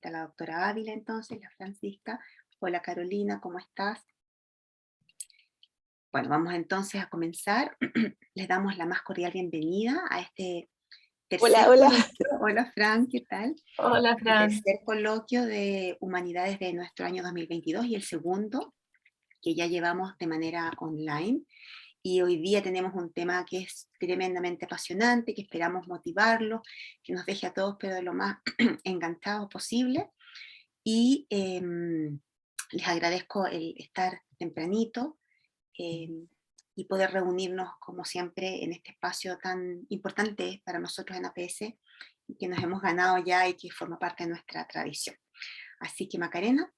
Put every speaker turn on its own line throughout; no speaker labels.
está la doctora Ávila entonces, la Francisca. Hola Carolina, ¿cómo estás? Bueno, vamos entonces a comenzar. Les damos la más cordial bienvenida a este
Hola,
tercer
hola.
coloquio. Hola Fran, ¿qué tal?
Hola,
El
Fran.
tercer coloquio de Humanidades de nuestro año 2022 y el segundo que ya llevamos de manera online. Y hoy día tenemos un tema que es tremendamente apasionante, que esperamos motivarlo, que nos deje a todos pero de lo más enganchados posible. Y les agradezco el estar tempranito y poder reunirnos como siempre en este espacio tan importante para nosotros en APS, que nos hemos ganado ya y que forma parte de nuestra tradición. Así que Macarena,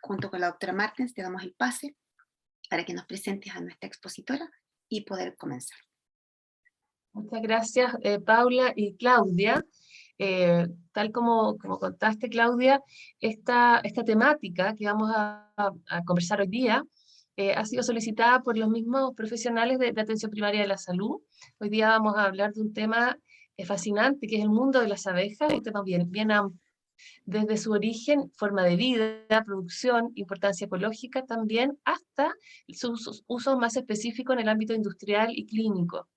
junto con la doctora Martens, te damos el pase para que nos presentes a nuestra expositora y poder comenzar.
Muchas gracias, Paula y Claudia. Tal como contaste, Claudia, esta temática que vamos a conversar hoy día ha sido solicitada por los mismos profesionales de atención primaria de la salud. Hoy día vamos a hablar de un tema fascinante, que es el mundo de las abejas, un tema bien amplio, desde su origen, forma de vida, producción, importancia ecológica también, hasta sus usos más específicos en el ámbito industrial y clínico.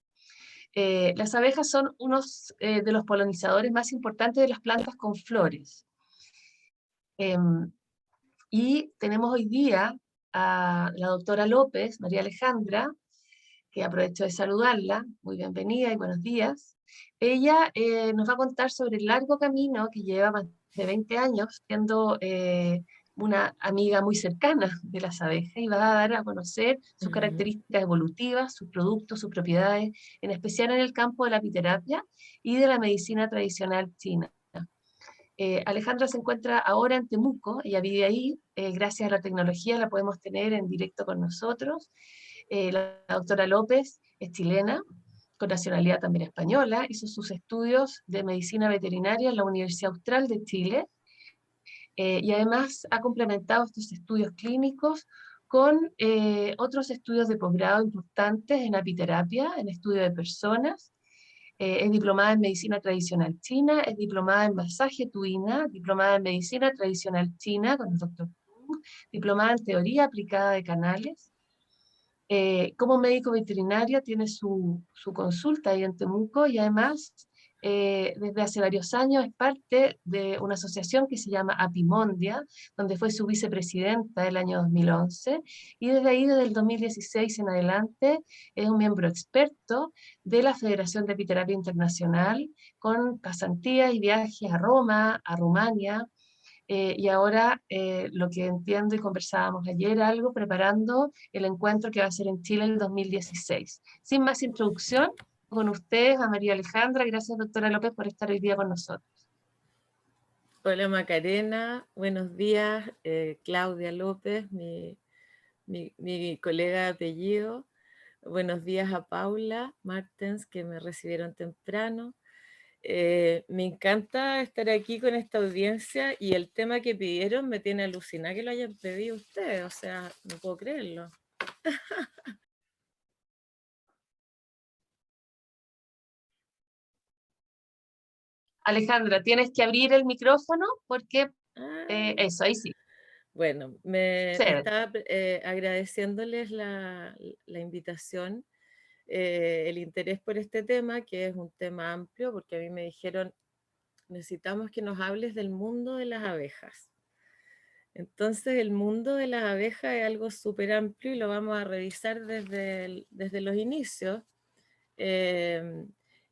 Las abejas son unos de los polinizadores más importantes de las plantas con flores. Y tenemos hoy día a la doctora López, María Alejandra, que aprovecho de saludarla. Muy bienvenida y buenos días. Ella nos va a contar sobre el largo camino que lleva más de 20 años siendo una amiga muy cercana de las abejas y va a dar a conocer sus características evolutivas, sus productos, sus propiedades, en especial en el campo de la apiterapia y de la medicina tradicional china. Alejandra se encuentra ahora en Temuco, ella vive ahí, gracias a la tecnología la podemos tener en directo con nosotros. La doctora López es chilena, con nacionalidad también española, hizo sus estudios de medicina veterinaria en la Universidad Austral de Chile y además ha complementado estos estudios clínicos con otros estudios de posgrado importantes en apiterapia, en estudio de personas. Es diplomada en medicina tradicional china, es diplomada en masaje tuina, diplomada en medicina tradicional china con el doctor Tung, diplomada en teoría aplicada de canales. Como médico veterinario tiene su consulta ahí en Temuco y además desde hace varios años es parte de una asociación que se llama Apimondia, donde fue su vicepresidenta el año 2011 y desde ahí, desde el 2016 en adelante, es un miembro experto de la Federación de Apiterapia Internacional con pasantías y viajes a Roma, a Rumania, y ahora lo que entiendo y conversábamos ayer, algo preparando el encuentro que va a ser en Chile el 2016. Sin más introducción, con ustedes, a María Alejandra. Gracias, doctora López, por estar hoy día con nosotros.
Hola Macarena, buenos días. Claudia López, mi colega de apellido. Buenos días a Paula Martens, que me recibieron temprano. Me encanta estar aquí con esta audiencia y el tema que pidieron me tiene alucinada que lo hayan pedido ustedes, o sea, no puedo creerlo.
Alejandra, tienes que abrir el micrófono porque eso, ahí sí.
Bueno, me
Chévere.
estaba agradeciéndoles la invitación, el interés por este tema, que es un tema amplio, porque a mí me dijeron, necesitamos que nos hables del mundo de las abejas. Entonces, el mundo de las abejas es algo súper amplio y lo vamos a revisar desde los inicios.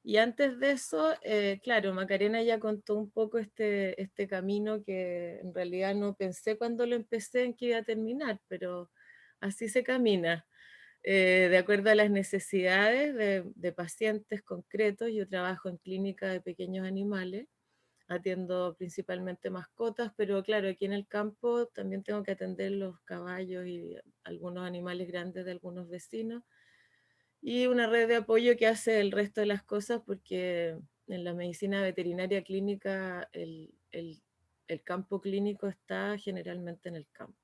Y antes de eso, claro, Macarena ya contó un poco este camino que en realidad no pensé cuando lo empecé en que iba a terminar, pero así se camina, de acuerdo a las necesidades de pacientes concretos. Yo trabajo en clínica de pequeños animales, atiendo principalmente mascotas, pero claro, aquí en el campo también tengo que atender los caballos y algunos animales grandes de algunos vecinos, y una red de apoyo que hace el resto de las cosas, porque en la medicina veterinaria clínica el campo clínico está generalmente en el campo,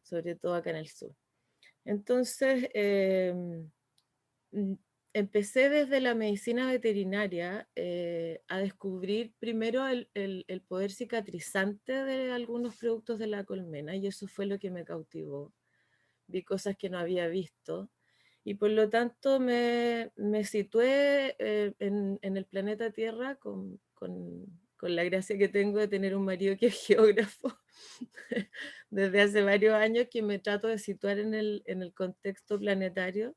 sobre todo acá en el sur. Entonces, empecé desde la medicina veterinaria a descubrir primero el poder cicatrizante de algunos productos de la colmena, y eso fue lo que me cautivó. Vi cosas que no había visto, y por lo tanto me situé en el planeta Tierra con la gracia que tengo de tener un marido que es geógrafo desde hace varios años, que me trato de situar en el contexto planetario,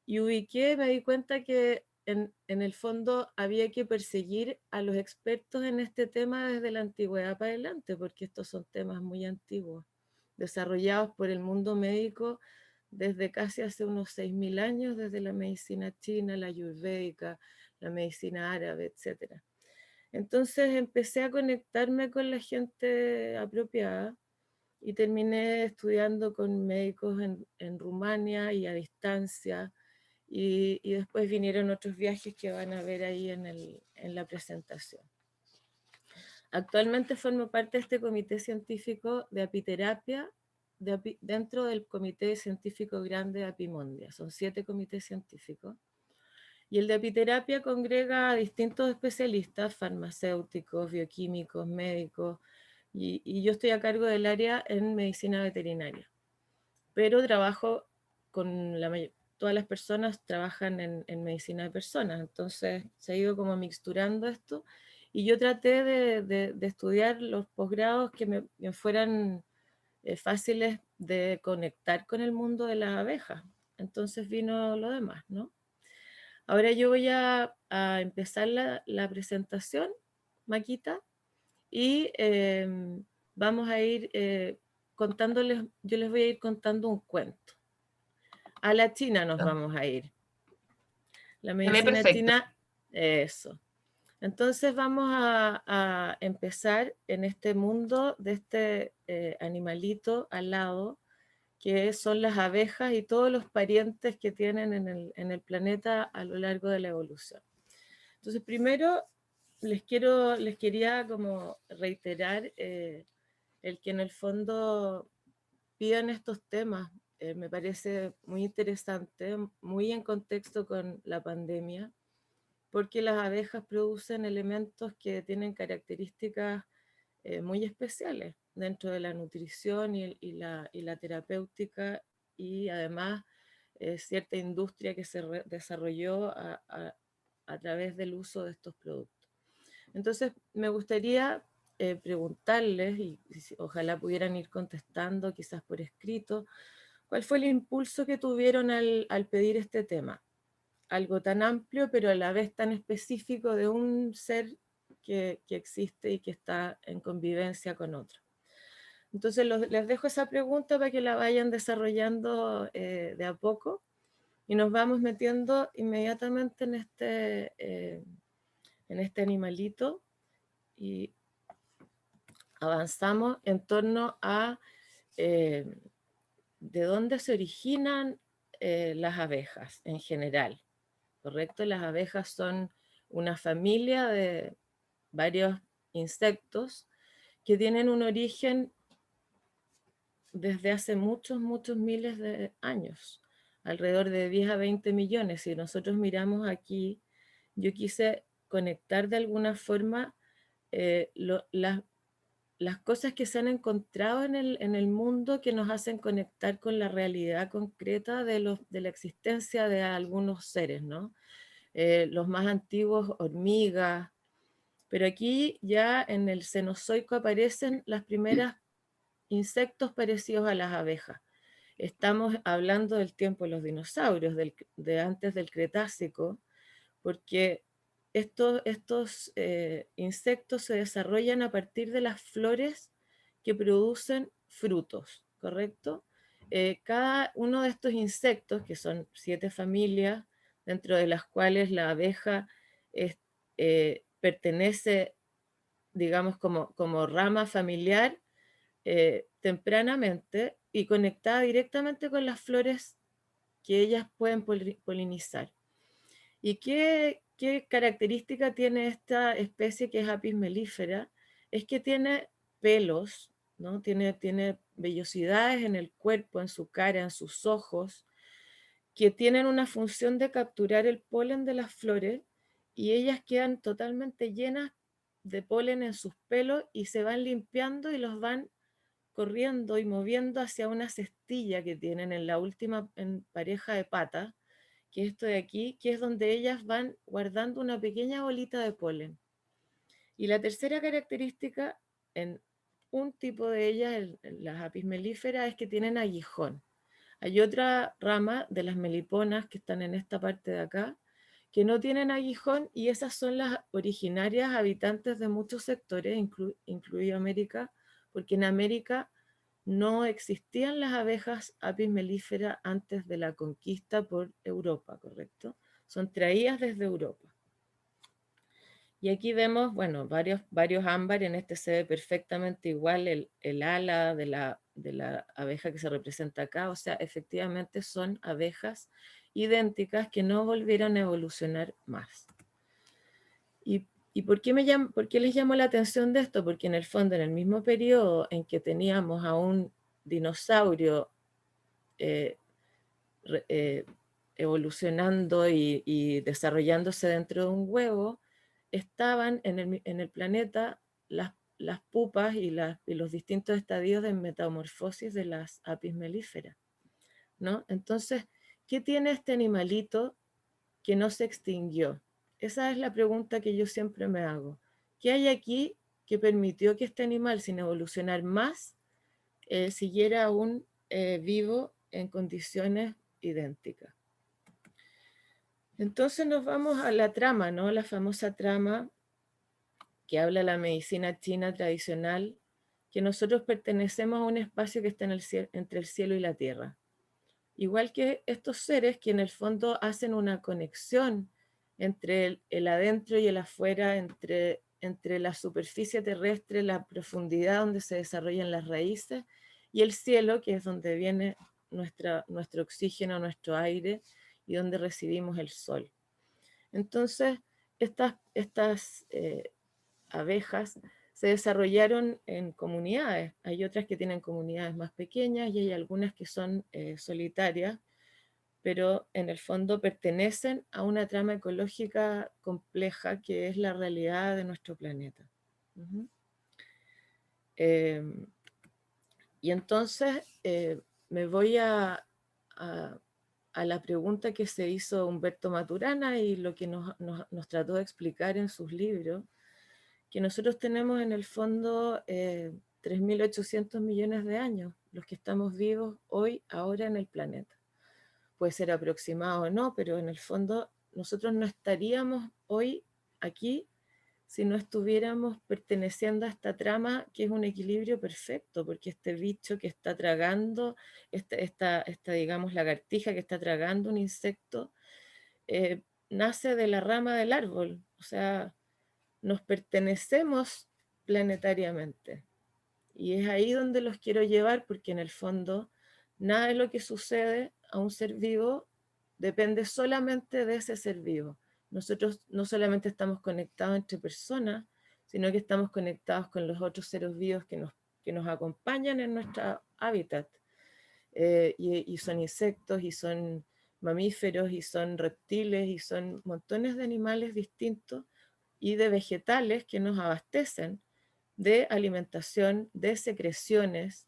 y ubiqué, me di cuenta que en el fondo había que perseguir a los expertos en este tema desde la antigüedad para adelante, porque estos son temas muy antiguos, desarrollados por el mundo médico desde casi hace unos 6.000 años, desde la medicina china, la ayurvédica, la medicina árabe, etc. Entonces empecé a conectarme con la gente apropiada y terminé estudiando con médicos en Rumania y a distancia, y después vinieron otros viajes que van a ver ahí en la presentación. Actualmente formo parte de este comité científico de apiterapia dentro del comité científico grande de Apimondia. Son 7 comités científicos. Y el de apiterapia congrega a distintos especialistas, farmacéuticos, bioquímicos, médicos, y yo estoy a cargo del área en medicina veterinaria. Pero trabajo con todas las personas trabajan en medicina de personas, entonces se ha ido como mixturando esto, y yo traté de estudiar los posgrados que me fueran fáciles de conectar con el mundo de las abejas. Entonces vino lo demás, ¿no? Ahora yo voy a empezar la presentación, Maquita, y vamos a ir contándoles, yo les voy a ir contando un cuento. A la China nos vamos a ir. La medicina
Perfecto.
china, eso. Entonces vamos a empezar en este mundo de este animalito al lado, que son las abejas y todos los parientes que tienen en el planeta a lo largo de la evolución. Entonces primero les quería como reiterar el que en el fondo pidan estos temas. Me parece muy interesante, muy en contexto con la pandemia, porque las abejas producen elementos que tienen características muy especiales dentro de la nutrición y la terapéutica, y además cierta industria que se desarrolló a través del uso de estos productos. Entonces, me gustaría preguntarles, y ojalá pudieran ir contestando, quizás por escrito, ¿cuál fue el impulso que tuvieron al pedir este tema? Algo tan amplio, pero a la vez tan específico de un ser que existe y que está en convivencia con otro. Entonces, les dejo esa pregunta para que la vayan desarrollando de a poco, y nos vamos metiendo inmediatamente en este animalito, y avanzamos en torno a de dónde se originan las abejas en general, ¿correcto? Las abejas son una familia de varios insectos que tienen un origen desde hace muchos, muchos miles de años, alrededor de 10 a 20 millones. Si nosotros miramos aquí, yo quise conectar de alguna forma las cosas que se han encontrado en el mundo, que nos hacen conectar con la realidad concreta de la existencia de algunos seres, ¿no? Los más antiguos, hormigas, pero aquí ya en el Cenozoico aparecen las primeras insectos parecidos a las abejas. Estamos hablando del tiempo de los dinosaurios, de antes del Cretácico, porque estos insectos se desarrollan a partir de las flores que producen frutos, ¿correcto? Cada uno de estos insectos, que son 7 familias, dentro de las cuales la abeja pertenece, digamos, como rama familiar, tempranamente y conectada directamente con las flores que ellas pueden polinizar. ¿Y qué característica tiene esta especie que es Apis mellifera? Es que tiene pelos, ¿no? Tiene vellosidades en el cuerpo, en su cara, en sus ojos, que tienen una función de capturar el polen de las flores y ellas quedan totalmente llenas de polen en sus pelos y se van limpiando y los van corriendo y moviendo hacia una cestilla que tienen en la última pareja de patas, que es esto de aquí, que es donde ellas van guardando una pequeña bolita de polen. Y la tercera característica en un tipo de ellas, las apis melíferas, es que tienen aguijón. Hay otra rama de las meliponas que están en esta parte de acá, que no tienen aguijón, y esas son las originarias habitantes de muchos sectores, incluido América, porque en América no existían las abejas apis mellifera antes de la conquista por Europa, ¿correcto? Son traídas desde Europa. Y aquí vemos, bueno, varios ámbar. En este se ve perfectamente igual el ala de la abeja que se representa acá. O sea, efectivamente son abejas idénticas que no volvieron a evolucionar más. ¿Y por qué les llamo la atención de esto? Porque en el fondo, en el mismo periodo en que teníamos a un dinosaurio eh, evolucionando y desarrollándose dentro de un huevo, estaban en el planeta las pupas y los distintos estadios de metamorfosis de las apis mellifera, ¿no? Entonces, ¿qué tiene este animalito que no se extinguió? Esa es la pregunta que yo siempre me hago. ¿Qué hay aquí que permitió que este animal, sin evolucionar más, siguiera aún vivo en condiciones idénticas? Entonces nos vamos a la trama, ¿no? La famosa trama que habla la medicina china tradicional, que nosotros pertenecemos a un espacio que está entre el cielo y la tierra. Igual que estos seres que en el fondo hacen una conexión entre el adentro y el afuera, entre la superficie terrestre, la profundidad donde se desarrollan las raíces, y el cielo, que es donde viene nuestro oxígeno, nuestro aire, y donde recibimos el sol. Entonces, estas abejas se desarrollaron en comunidades. Hay otras que tienen comunidades más pequeñas y hay algunas que son solitarias, pero en el fondo pertenecen a una trama ecológica compleja que es la realidad de nuestro planeta. Uh-huh. Y entonces me voy a la pregunta que se hizo Humberto Maturana y lo que nos trató de explicar en sus libros, que nosotros tenemos en el fondo 3.800 millones de años, los que estamos vivos hoy, ahora en el planeta. Puede ser aproximado o no, pero en el fondo nosotros no estaríamos hoy aquí si no estuviéramos perteneciendo a esta trama, que es un equilibrio perfecto, porque este bicho que está tragando, esta digamos, lagartija que está tragando un insecto, nace de la rama del árbol. O sea, nos pertenecemos planetariamente. Y es ahí donde los quiero llevar, porque en el fondo nada de lo que sucede a un ser vivo depende solamente de ese ser vivo. Nosotros no solamente estamos conectados entre personas, sino que estamos conectados con los otros seres vivos que nos acompañan en nuestro hábitat. Y son insectos, y son mamíferos, y son reptiles, y son montones de animales distintos y de vegetales que nos abastecen de alimentación, de secreciones,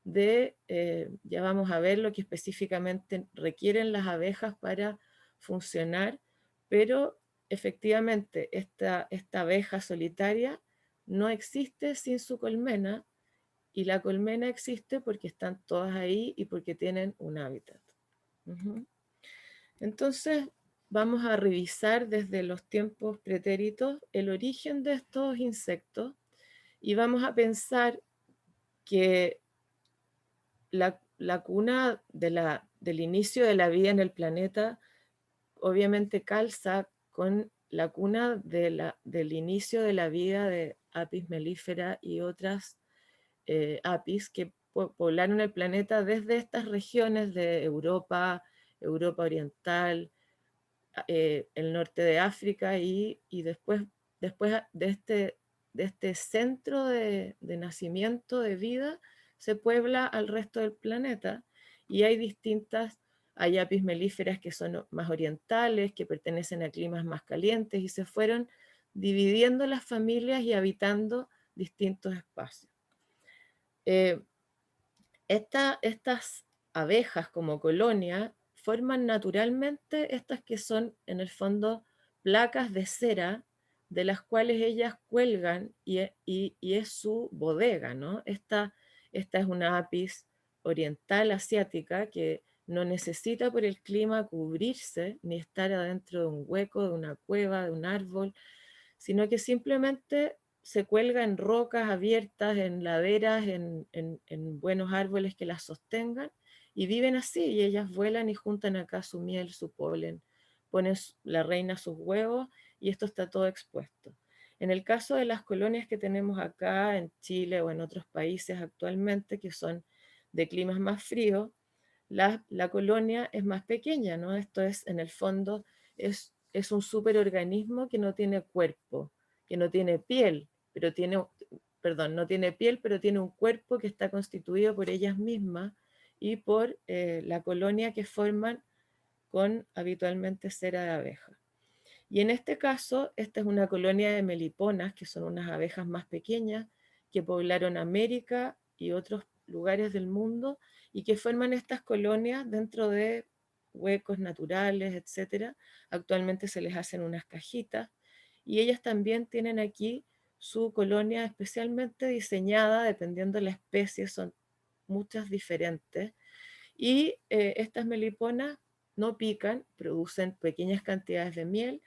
ya vamos a ver lo que específicamente requieren las abejas para funcionar, pero efectivamente esta abeja solitaria no existe sin su colmena, y la colmena existe porque están todas ahí y porque tienen un hábitat. Uh-huh. Entonces, vamos a revisar desde los tiempos pretéritos el origen de estos insectos y vamos a pensar que la cuna del inicio de la vida en el planeta obviamente calza con la cuna del inicio de la vida de Apis mellifera y otras apis que poblaron el planeta desde estas regiones de Europa Oriental, el norte de África y después de este centro de nacimiento de vida se puebla al resto del planeta, y hay distintas hay apis melíferas que son más orientales, que pertenecen a climas más calientes, y se fueron dividiendo las familias y habitando distintos espacios. Estas abejas como colonia forman naturalmente estas que son en el fondo placas de cera de las cuales ellas cuelgan y es su bodega, ¿no? Esta es una apis oriental asiática que no necesita por el clima cubrirse ni estar adentro de un hueco, de una cueva, de un árbol, sino que simplemente se cuelga en rocas abiertas, en laderas, en buenos árboles que las sostengan, y viven así, y ellas vuelan y juntan acá su miel, su polen, ponen la reina sus huevos, y esto está todo expuesto. En el caso de las colonias que tenemos acá en Chile o en otros países actualmente, que son de climas más fríos, la colonia es más pequeña, ¿no? Esto es, en el fondo, es un superorganismo que no tiene cuerpo, que no tiene piel, pero tiene, perdón, no tiene piel, pero tiene un cuerpo que está constituido por ellas mismas y por la colonia que forman con habitualmente cera de abeja. Y en este caso, esta es una colonia de meliponas, que son unas abejas más pequeñas que poblaron América y otros lugares del mundo y que forman estas colonias dentro de huecos naturales, etc. Actualmente se les hacen unas cajitas y ellas también tienen aquí su colonia especialmente diseñada, dependiendo de la especie, son muchas diferentes. Y estas meliponas no pican, producen pequeñas cantidades de miel,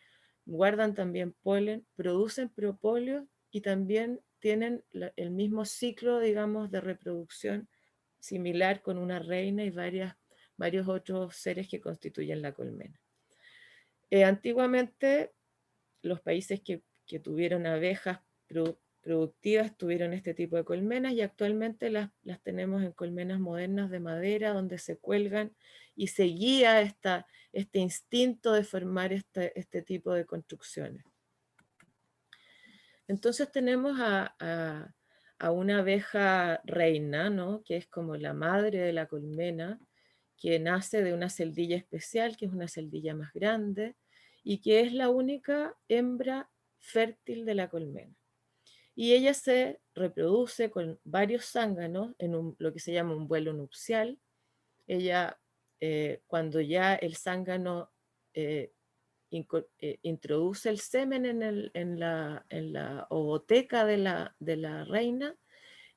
guardan también polen, producen propóleo y también tienen el mismo ciclo, digamos, de reproducción similar con una reina y varios otros seres que constituyen la colmena. Antiguamente, los países que tuvieron abejas productivas tuvieron este tipo de colmenas y actualmente las tenemos en colmenas modernas de madera donde se cuelgan y se guía este instinto de formar este tipo de construcciones. Entonces tenemos a una abeja reina, ¿no? Que es como la madre de la colmena, que nace de una celdilla especial, que es una celdilla más grande, y que es la única hembra fértil de la colmena. Y ella se reproduce con varios zánganos en lo que se llama un vuelo nupcial. Ella, cuando ya el zángano introduce el semen en la ovoteca de la reina,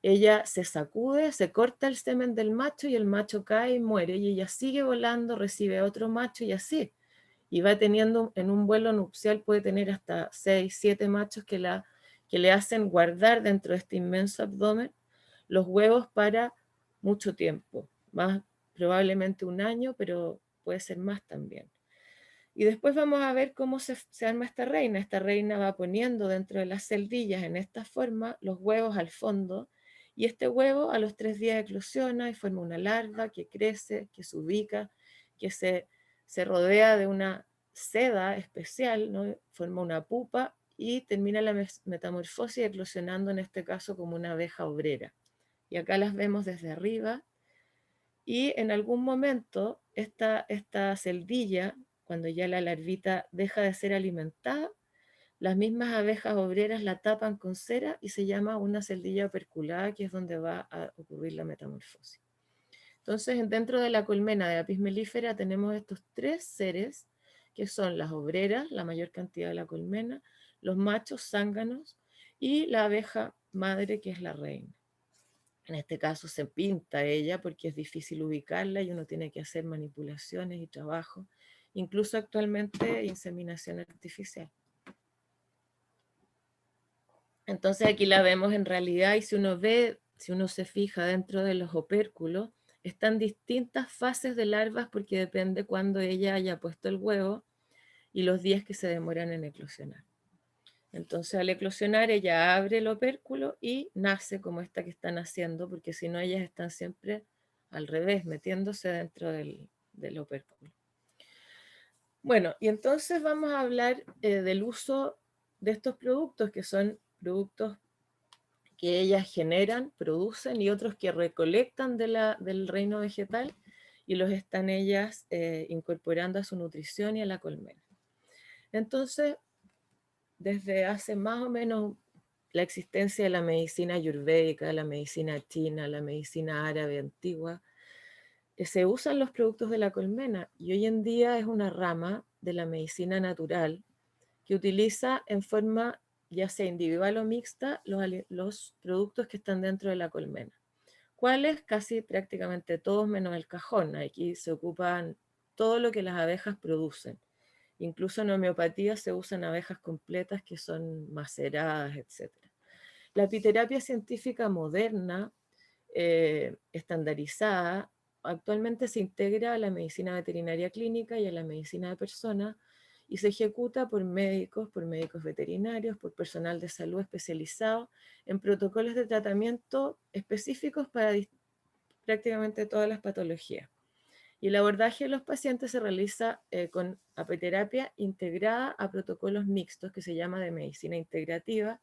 ella se sacude, se corta el semen del macho y el macho cae y muere, y ella sigue volando, recibe a otro macho y así. Y va teniendo, en un vuelo nupcial puede tener hasta 6, 7 machos que le hacen guardar dentro de este inmenso abdomen los huevos para mucho tiempo, más probablemente un año, pero puede ser más también. Y después vamos a ver cómo se arma esta reina. Esta reina va poniendo dentro de las celdillas en esta forma los huevos al fondo, y este huevo a los 3 días eclosiona y forma una larva que crece, que se ubica, que se rodea de una seda especial, ¿no? Forma una pupa y termina la metamorfosis eclosionando en este caso como una abeja obrera. Y acá las vemos desde arriba, y en algún momento esta celdilla, cuando ya la larvita deja de ser alimentada, las mismas abejas obreras la tapan con cera y se llama una celdilla operculada, que es donde va a ocurrir la metamorfosis. Entonces, dentro de la colmena de Apis mellifera tenemos estos 3 seres, que son las obreras, la mayor cantidad de la colmena, los machos zánganos y la abeja madre, que es la reina. En este caso se pinta ella porque es difícil ubicarla y uno tiene que hacer manipulaciones y trabajo, incluso actualmente inseminación artificial. Entonces aquí la vemos en realidad, y si uno se fija dentro de los opérculos, están distintas fases de larvas porque depende cuándo ella haya puesto el huevo y los días que se demoran en eclosionar. Entonces al eclosionar ella abre el opérculo y nace como esta que está naciendo, porque si no ellas están siempre al revés, metiéndose dentro del opérculo. Bueno, y entonces vamos a hablar del uso de estos productos, que son productos que ellas generan, producen, y otros que recolectan del reino vegetal, y los están ellas incorporando a su nutrición y a la colmena. Entonces, desde hace más o menos la existencia de la medicina ayurvédica, la medicina china, la medicina árabe antigua, se usan los productos de la colmena y hoy en día es una rama de la medicina natural que utiliza en forma ya sea individual o mixta los productos que están dentro de la colmena. ¿Cuáles? Casi prácticamente todos menos el cajón. Aquí se ocupan todo lo que las abejas producen. Incluso en homeopatía se usan abejas completas que son maceradas, etc. La apiterapia científica moderna, estandarizada, actualmente se integra a la medicina veterinaria clínica y a la medicina de personas y se ejecuta por médicos veterinarios, por personal de salud especializado en protocolos de tratamiento específicos para prácticamente todas las patologías. Y el abordaje de los pacientes se realiza con apiterapia integrada a protocolos mixtos que se llama de medicina integrativa,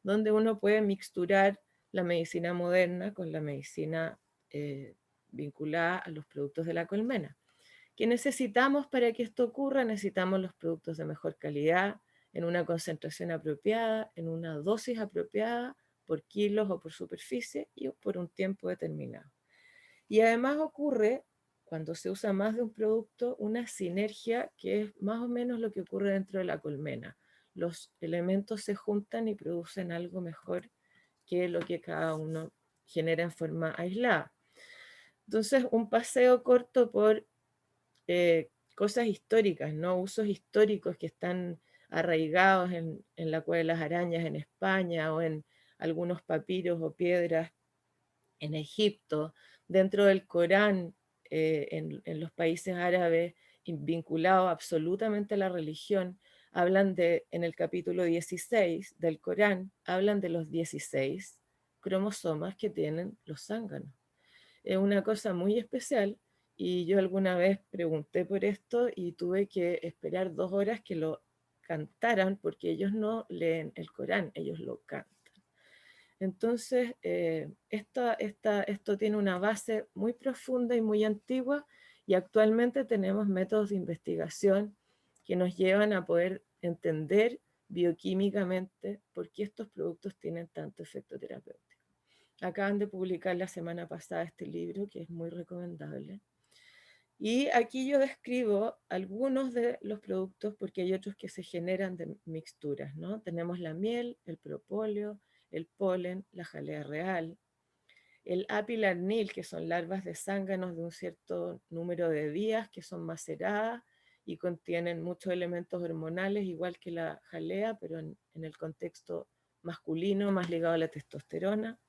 donde uno puede mixturar la medicina moderna con la medicina vinculada a los productos de la colmena. ¿Qué necesitamos para que esto ocurra? Necesitamos los productos de mejor calidad, en una concentración apropiada, en una dosis apropiada, por kilos o por superficie y por un tiempo determinado. Y además ocurre, cuando se usa más de un producto, una sinergia que es más o menos lo que ocurre dentro de la colmena. Los elementos se juntan y producen algo mejor que lo que cada uno genera en forma aislada. Entonces, un paseo corto por cosas históricas, ¿no? Usos históricos que están arraigados en la cueva de las arañas en España o en algunos papiros o piedras en Egipto, dentro del Corán, en los países árabes, vinculados absolutamente a la religión, hablan en el capítulo 16 del Corán, hablan de los 16 cromosomas que tienen los zánganos. Es una cosa muy especial y yo alguna vez pregunté por esto y tuve que esperar 2 horas que lo cantaran porque ellos no leen el Corán, ellos lo cantan. Entonces, esto tiene una base muy profunda y muy antigua y actualmente tenemos métodos de investigación que nos llevan a poder entender bioquímicamente por qué estos productos tienen tanto efecto terapéutico. Acaban de publicar la semana pasada este libro que es muy recomendable. Y aquí yo describo algunos de los productos porque hay otros que se generan de mixturas, ¿no? Tenemos la miel, el propóleo, el polen, la jalea real, el apilarnil, que son larvas de zánganos de un cierto número de días que son maceradas y contienen muchos elementos hormonales, igual que la jalea, pero en el contexto masculino, más ligado a la testosterona,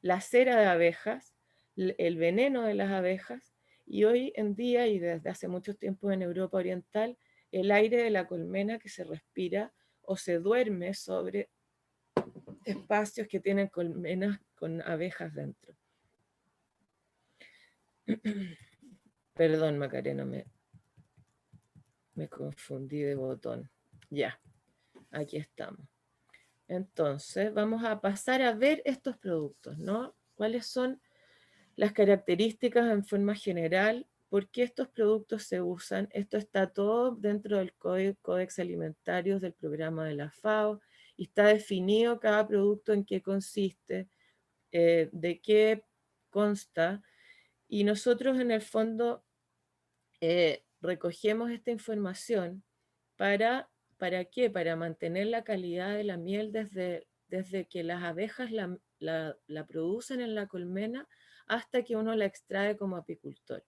la cera de abejas, el veneno de las abejas, y hoy en día, y desde hace mucho tiempo en Europa Oriental, el aire de la colmena que se respira o se duerme sobre espacios que tienen colmenas con abejas dentro. Perdón, Macarena, me confundí de botón. Ya, aquí estamos. Entonces, vamos a pasar a ver estos productos, ¿no? ¿Cuáles son las características en forma general? ¿Por qué estos productos se usan? Esto está todo dentro del Códex Alimentarios del programa de la FAO y está definido cada producto en qué consiste, de qué consta, y nosotros en el fondo recogemos esta información ¿para qué? Para mantener la calidad de la miel desde que las abejas la producen en la colmena hasta que uno la extrae como apicultor.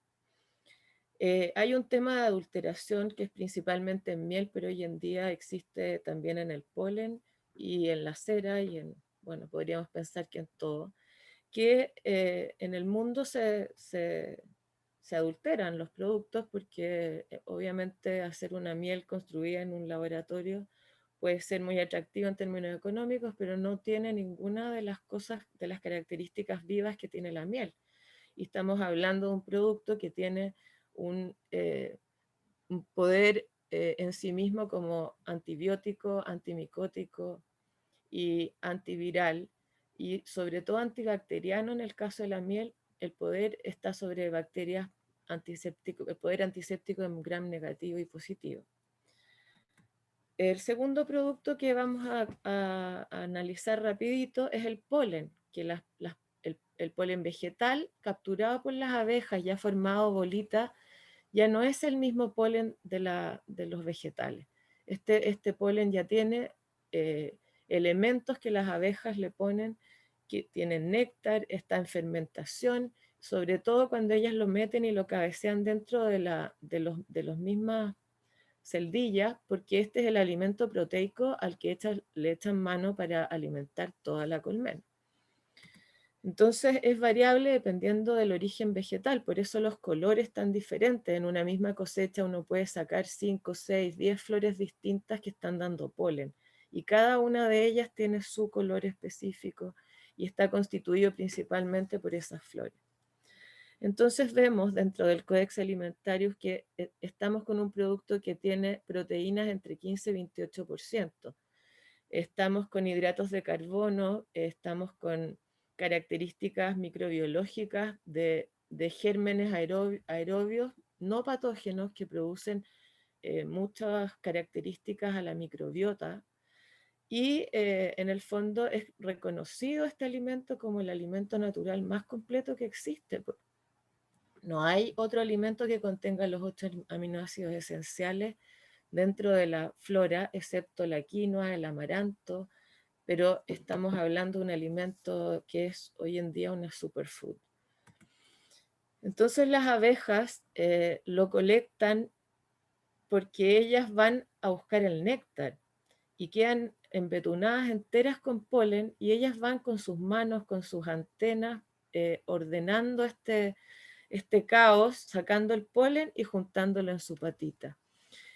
Hay un tema de adulteración que es principalmente en miel, pero hoy en día existe también en el polen y en la cera y bueno, podríamos pensar que en todo, que en el mundo se adulteran los productos porque obviamente hacer una miel construida en un laboratorio puede ser muy atractivo en términos económicos, pero no tiene ninguna de las cosas, de las características vivas que tiene la miel. Y estamos hablando de un producto que tiene un poder en sí mismo como antibiótico, antimicótico y antiviral, y sobre todo antibacteriano en el caso de la miel. El poder está sobre bacterias antiséptico, el poder antiséptico es gram negativo y positivo. El segundo producto que vamos a analizar rapidito es el polen, que el polen vegetal capturado por las abejas, ya formado bolita, ya no es el mismo polen de los vegetales. Este polen ya tiene elementos que las abejas le ponen, que tienen néctar, está en fermentación, sobre todo cuando ellas lo meten y lo cabecean dentro de los mismas celdillas, porque este es el alimento proteico al que le echan mano para alimentar toda la colmena. Entonces es variable dependiendo del origen vegetal, por eso los colores tan diferentes. En una misma cosecha uno puede sacar 5, 6, 10 flores distintas que están dando polen, y cada una de ellas tiene su color específico y está constituido principalmente por esas flores. Entonces vemos dentro del Codex Alimentarius que estamos con un producto que tiene proteínas entre 15 y 28%. Estamos con hidratos de carbono, estamos con características microbiológicas de gérmenes aerobios no patógenos que producen muchas características a la microbiota. Y en el fondo es reconocido este alimento como el alimento natural más completo que existe. No hay otro alimento que contenga los 8 aminoácidos esenciales dentro de la flora, excepto la quinoa, el amaranto, pero estamos hablando de un alimento que es hoy en día una superfood. Entonces las abejas lo colectan porque ellas van a buscar el néctar y quedan embetunadas enteras con polen, y ellas van con sus manos, con sus antenas, ordenando este caos, sacando el polen y juntándolo en su patita.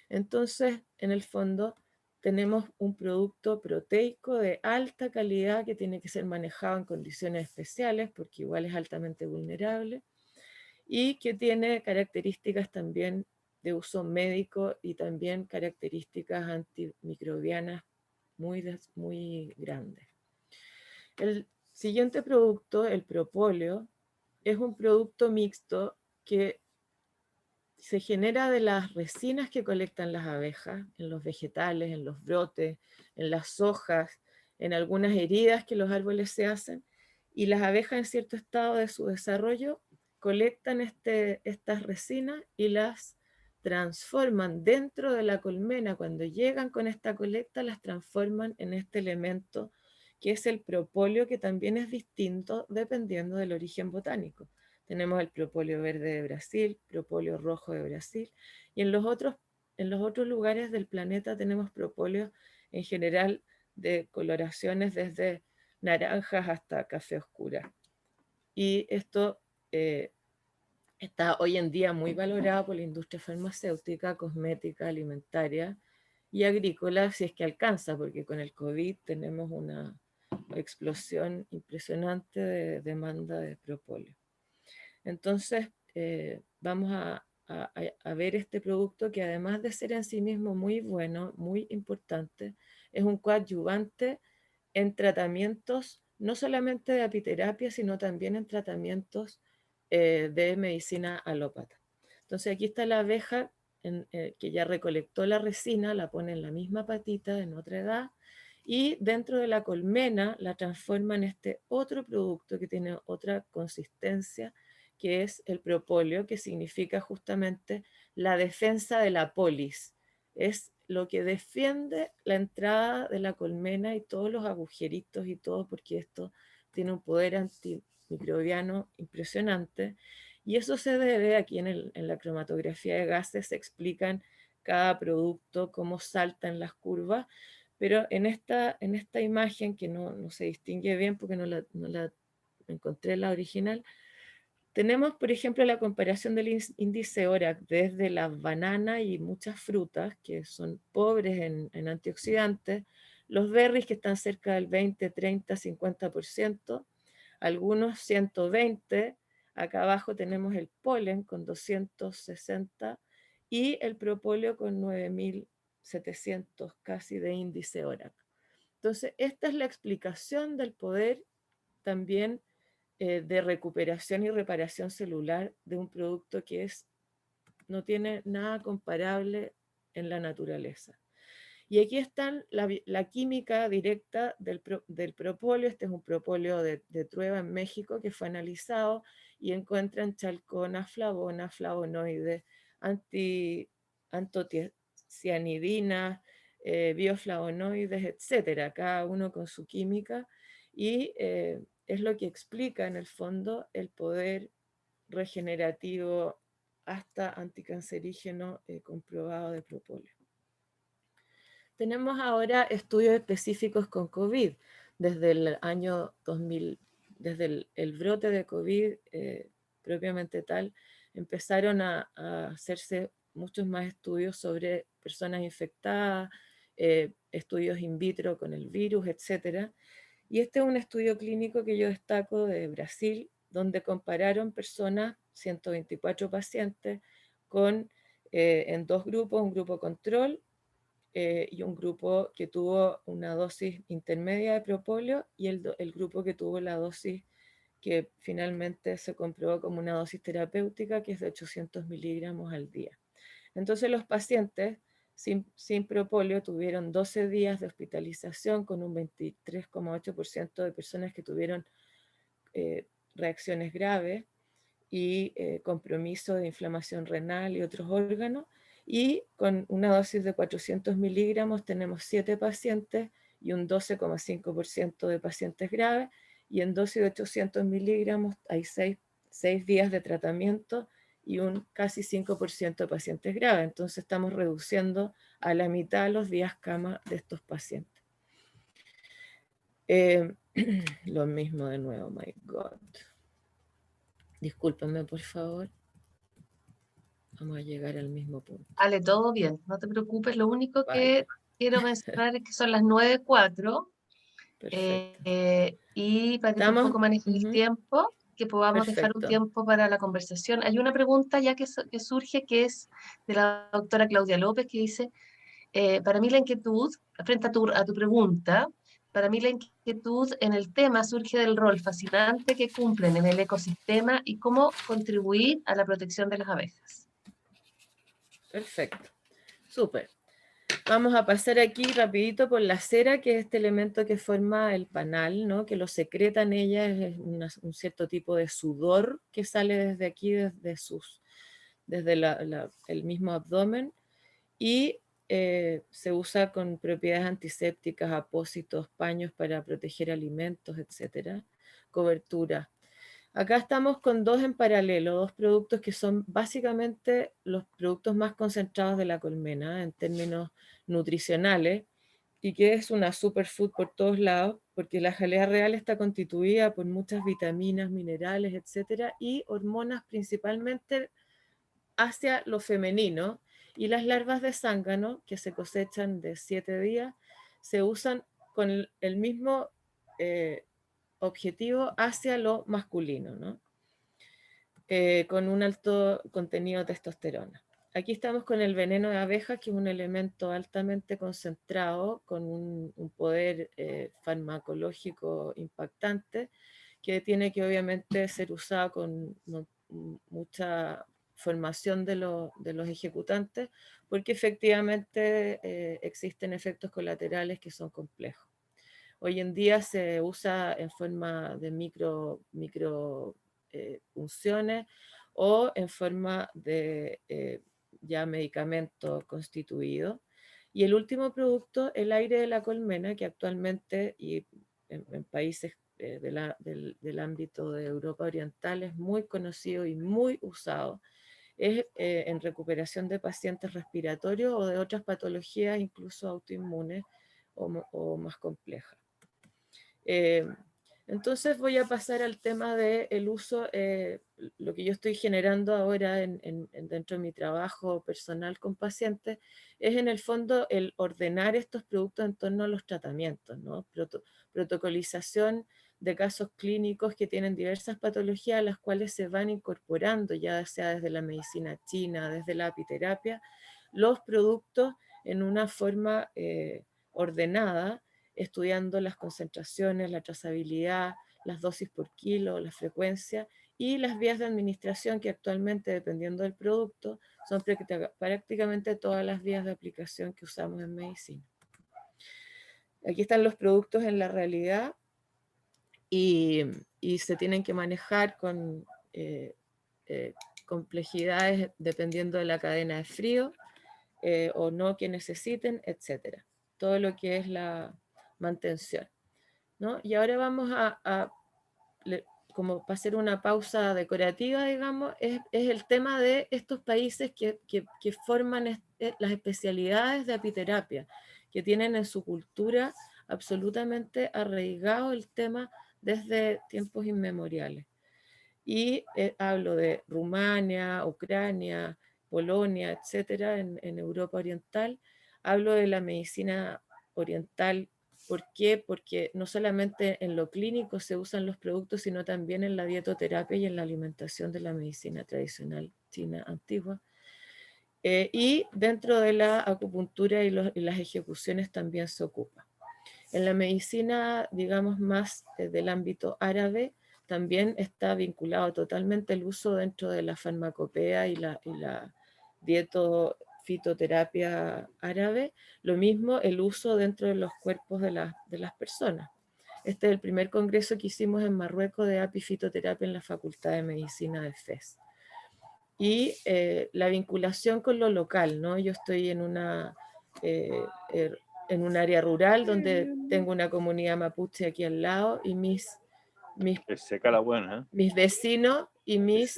Entonces, en el fondo, tenemos un producto proteico de alta calidad que tiene que ser manejado en condiciones especiales, porque igual es altamente vulnerable, y que tiene características también de uso médico y también características antimicrobianas muy grandes. El siguiente producto, el propóleo, es un producto mixto que se genera de las resinas que colectan las abejas en los vegetales, en los brotes, en las hojas, en algunas heridas que los árboles se hacen, y las abejas en cierto estado de su desarrollo colectan estas resinas y las transforman dentro de la colmena. Cuando llegan con esta colecta, las transforman en este elemento que es el propóleo, que también es distinto dependiendo del origen botánico. Tenemos el propóleo verde de Brasil, propóleo rojo de Brasil, y en los otros lugares del planeta tenemos propóleos en general de coloraciones desde naranjas hasta café oscura. Y esto está hoy en día muy valorado por la industria farmacéutica, cosmética, alimentaria y agrícola, si es que alcanza, porque con el COVID tenemos una explosión impresionante de demanda de propóleo. Entonces, vamos a ver este producto, que además de ser en sí mismo muy bueno, muy importante, es un coadyuvante en tratamientos no solamente de apiterapia, sino también en tratamientos de medicina alópata. Entonces aquí está la abeja que ya recolectó la resina, la pone en la misma patita en otra edad, y dentro de la colmena la transforma en este otro producto que tiene otra consistencia, que es el propóleo, que significa justamente la defensa de la polis. Es lo que defiende la entrada de la colmena y todos los agujeritos y todo, porque esto tiene un poder antimicrobiano impresionante. Y eso se debe, aquí en la cromatografía de gases se explican cada producto, cómo saltan las curvas, pero en esta imagen, que no se distingue bien porque no la encontré la original, tenemos, por ejemplo, la comparación del índice ORAC desde las bananas y muchas frutas que son pobres en antioxidantes, los berries que están cerca del 20, 30, 50%, algunos 120, acá abajo tenemos el polen con 260 y el propóleo con 9700 casi de índice ORAC. Entonces, esta es la explicación del poder también de recuperación y reparación celular de un producto que no tiene nada comparable en la naturaleza. Y aquí está la química directa del propóleo. Este es un propóleo de Trueba en México que fue analizado y encuentran chalconas, flavonas, flavonoides, antocianidinas, bioflavonoides, etcétera, cada uno con su química, y es lo que explica en el fondo el poder regenerativo hasta anticancerígeno comprobado de propóleo. Tenemos ahora estudios específicos con COVID. Desde el año 2000, desde el brote de COVID propiamente tal, empezaron a hacerse muchos más estudios sobre personas infectadas, estudios in vitro con el virus, etc. Y este es un estudio clínico que yo destaco de Brasil, donde compararon personas, 124 pacientes, en dos grupos, un grupo control y un grupo que tuvo una dosis intermedia de propóleo, y el grupo que tuvo la dosis que finalmente se comprobó como una dosis terapéutica, que es de 800 miligramos al día. Entonces los pacientes sin propóleo tuvieron 12 días de hospitalización, con un 23,8% de personas que tuvieron reacciones graves y compromiso de inflamación renal y otros órganos. Y con una dosis de 400 miligramos tenemos 7 pacientes y un 12,5% de pacientes graves, y en dosis de 800 miligramos hay 6 días de tratamiento y un casi 5% de pacientes graves. Entonces estamos reduciendo a la mitad los días cama de estos pacientes. Lo mismo de nuevo, my God. Discúlpenme, por favor. Vamos a llegar al mismo punto.
Ale, todo bien, no te preocupes. Lo único
Vale,
que quiero mencionar es que son las 9:04
perfecto.
y para que tú un
¿Estamos?
poco manejes el tiempo, que podamos dejar un
Perfecto.
tiempo para la conversación. Hay una pregunta ya que surge, que es de la doctora Claudia López, que dice, para mí la inquietud, frente a tu pregunta, para mí la inquietud en el tema surge del rol fascinante que cumplen en el ecosistema y cómo contribuir a la protección de las abejas.
Perfecto. Súper. Vamos a pasar aquí rapidito por la cera, que es este elemento que forma el panal, ¿no? Que lo secretan ellas, es un cierto tipo de sudor que sale desde aquí, desde el mismo abdomen, y se usa con propiedades antisépticas, apósitos, paños para proteger alimentos, etc. Cobertura. Acá estamos con dos en paralelo, dos productos que son básicamente los productos más concentrados de la colmena en términos nutricionales, y que es una superfood por todos lados, porque la jalea real está constituida por muchas vitaminas, minerales, etcétera, y hormonas principalmente hacia lo femenino, y las larvas de zángano, que se cosechan de 7 días, se usan con el mismo objetivo hacia lo masculino, ¿no? Con un alto contenido de testosterona. Aquí estamos con el veneno de abeja, que es un elemento altamente concentrado, con un poder farmacológico impactante, que tiene que obviamente ser usado con mucha formación de los ejecutantes, porque efectivamente existen efectos colaterales que son complejos. Hoy en día se usa en forma de micro unciones, o en forma de ya medicamento constituido. Y el último producto, el aire de la colmena, que actualmente y en países del ámbito de Europa Oriental es muy conocido y muy usado, es en recuperación de pacientes respiratorios o de otras patologías, incluso autoinmunes o más complejas. Eh, entonces voy a pasar al tema del uso, lo que yo estoy generando ahora dentro de mi trabajo personal con pacientes, es en el fondo el ordenar estos productos en torno a los tratamientos, ¿no? Protocolización de casos clínicos que tienen diversas patologías, a las cuales se van incorporando, ya sea desde la medicina china, desde la apiterapia, los productos en una forma ordenada, estudiando las concentraciones, la trazabilidad, las dosis por kilo, la frecuencia y las vías de administración que actualmente, dependiendo del producto, son prácticamente todas las vías de aplicación que usamos en medicina. Aquí están los productos en la realidad y se tienen que manejar con complejidades dependiendo de la cadena de frío o no que necesiten, etc. Todo lo que es la mantención, ¿no? Y ahora vamos como para hacer una pausa decorativa, digamos, es el tema de estos países que forman las especialidades de apiterapia, que tienen en su cultura absolutamente arraigado el tema desde tiempos inmemoriales. Y hablo de Rumania, Ucrania, Polonia, etcétera, en Europa Oriental. Hablo de la medicina oriental. ¿Por qué? Porque no solamente en lo clínico se usan los productos, sino también en la dietoterapia y en la alimentación de la medicina tradicional china antigua. Y dentro de la acupuntura y las ejecuciones también se ocupa. En la medicina, digamos, más del ámbito árabe, también está vinculado totalmente el uso dentro de la farmacopea y la fitoterapia árabe, lo mismo el uso dentro de los cuerpos de las personas. Este es el primer congreso que hicimos en Marruecos de apifitoterapia en la Facultad de Medicina de Fez. Y la vinculación con lo local, ¿no? Yo estoy en un área rural donde tengo una comunidad mapuche aquí al lado y mis
Es seca la buena, ¿eh?
mis vecinos y mis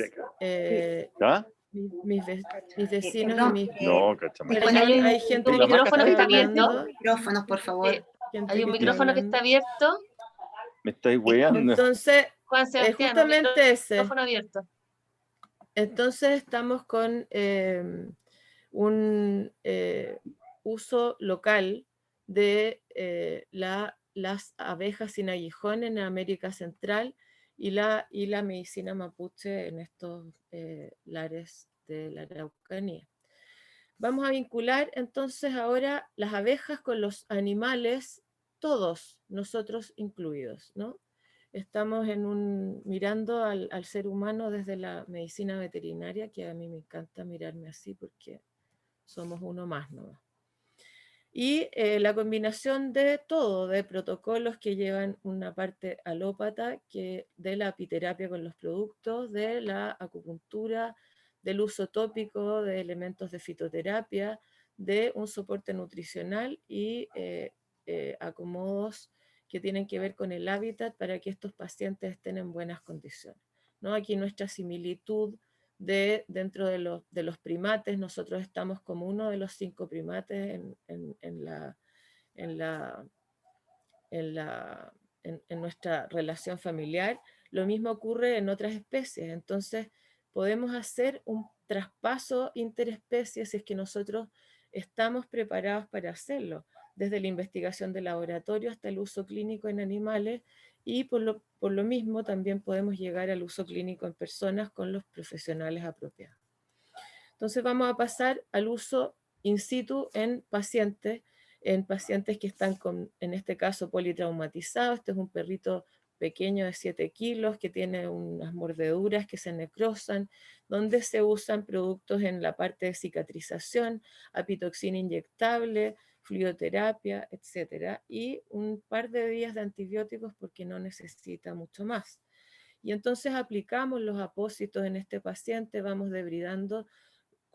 ¿Ah?
mis vecinos y
Perdón,
mis
No, cachama.
hay gente
un
que
micrófono que está
hablando,
abierto.
Micrófonos, por favor.
gente
Hay un
que
micrófono que
hablando.
está abierto.
Me estáis weando.
Entonces,
Juan Sebastián, un
justamente ese.
micrófono abierto.
Entonces estamos con un uso local de las abejas sin aguijón en América Central y la medicina mapuche en estos lares de la Araucanía. Vamos a vincular entonces ahora las abejas con los animales, todos, nosotros incluidos, ¿no? Estamos mirando al ser humano desde la medicina veterinaria, que a mí me encanta mirarme así porque somos uno más, ¿no? Y la combinación de todo, de protocolos que llevan una parte alópata, de la apiterapia con los productos, de la acupuntura, del uso tópico de elementos de fitoterapia, de un soporte nutricional y acomodos que tienen que ver con el hábitat para que estos pacientes estén en buenas condiciones, ¿no? Aquí nuestra similitud dentro de los primates, nosotros estamos como uno de los 5 primates en nuestra relación familiar. Lo mismo ocurre en otras especies, entonces podemos hacer un traspaso interespecie si es que nosotros estamos preparados para hacerlo, desde la investigación de laboratorio hasta el uso clínico en animales, y por lo mismo también podemos llegar al uso clínico en personas con los profesionales apropiados. Entonces vamos a pasar al uso in situ en pacientes que están en este caso politraumatizados. Este es un perrito pequeño de 7 kilos que tiene unas mordeduras que se necrosan, donde se usan productos en la parte de cicatrización, apitoxina inyectable, fluidoterapia, etc. Y un par de días de antibióticos porque no necesita mucho más. Y entonces aplicamos los apósitos en este paciente, vamos debridando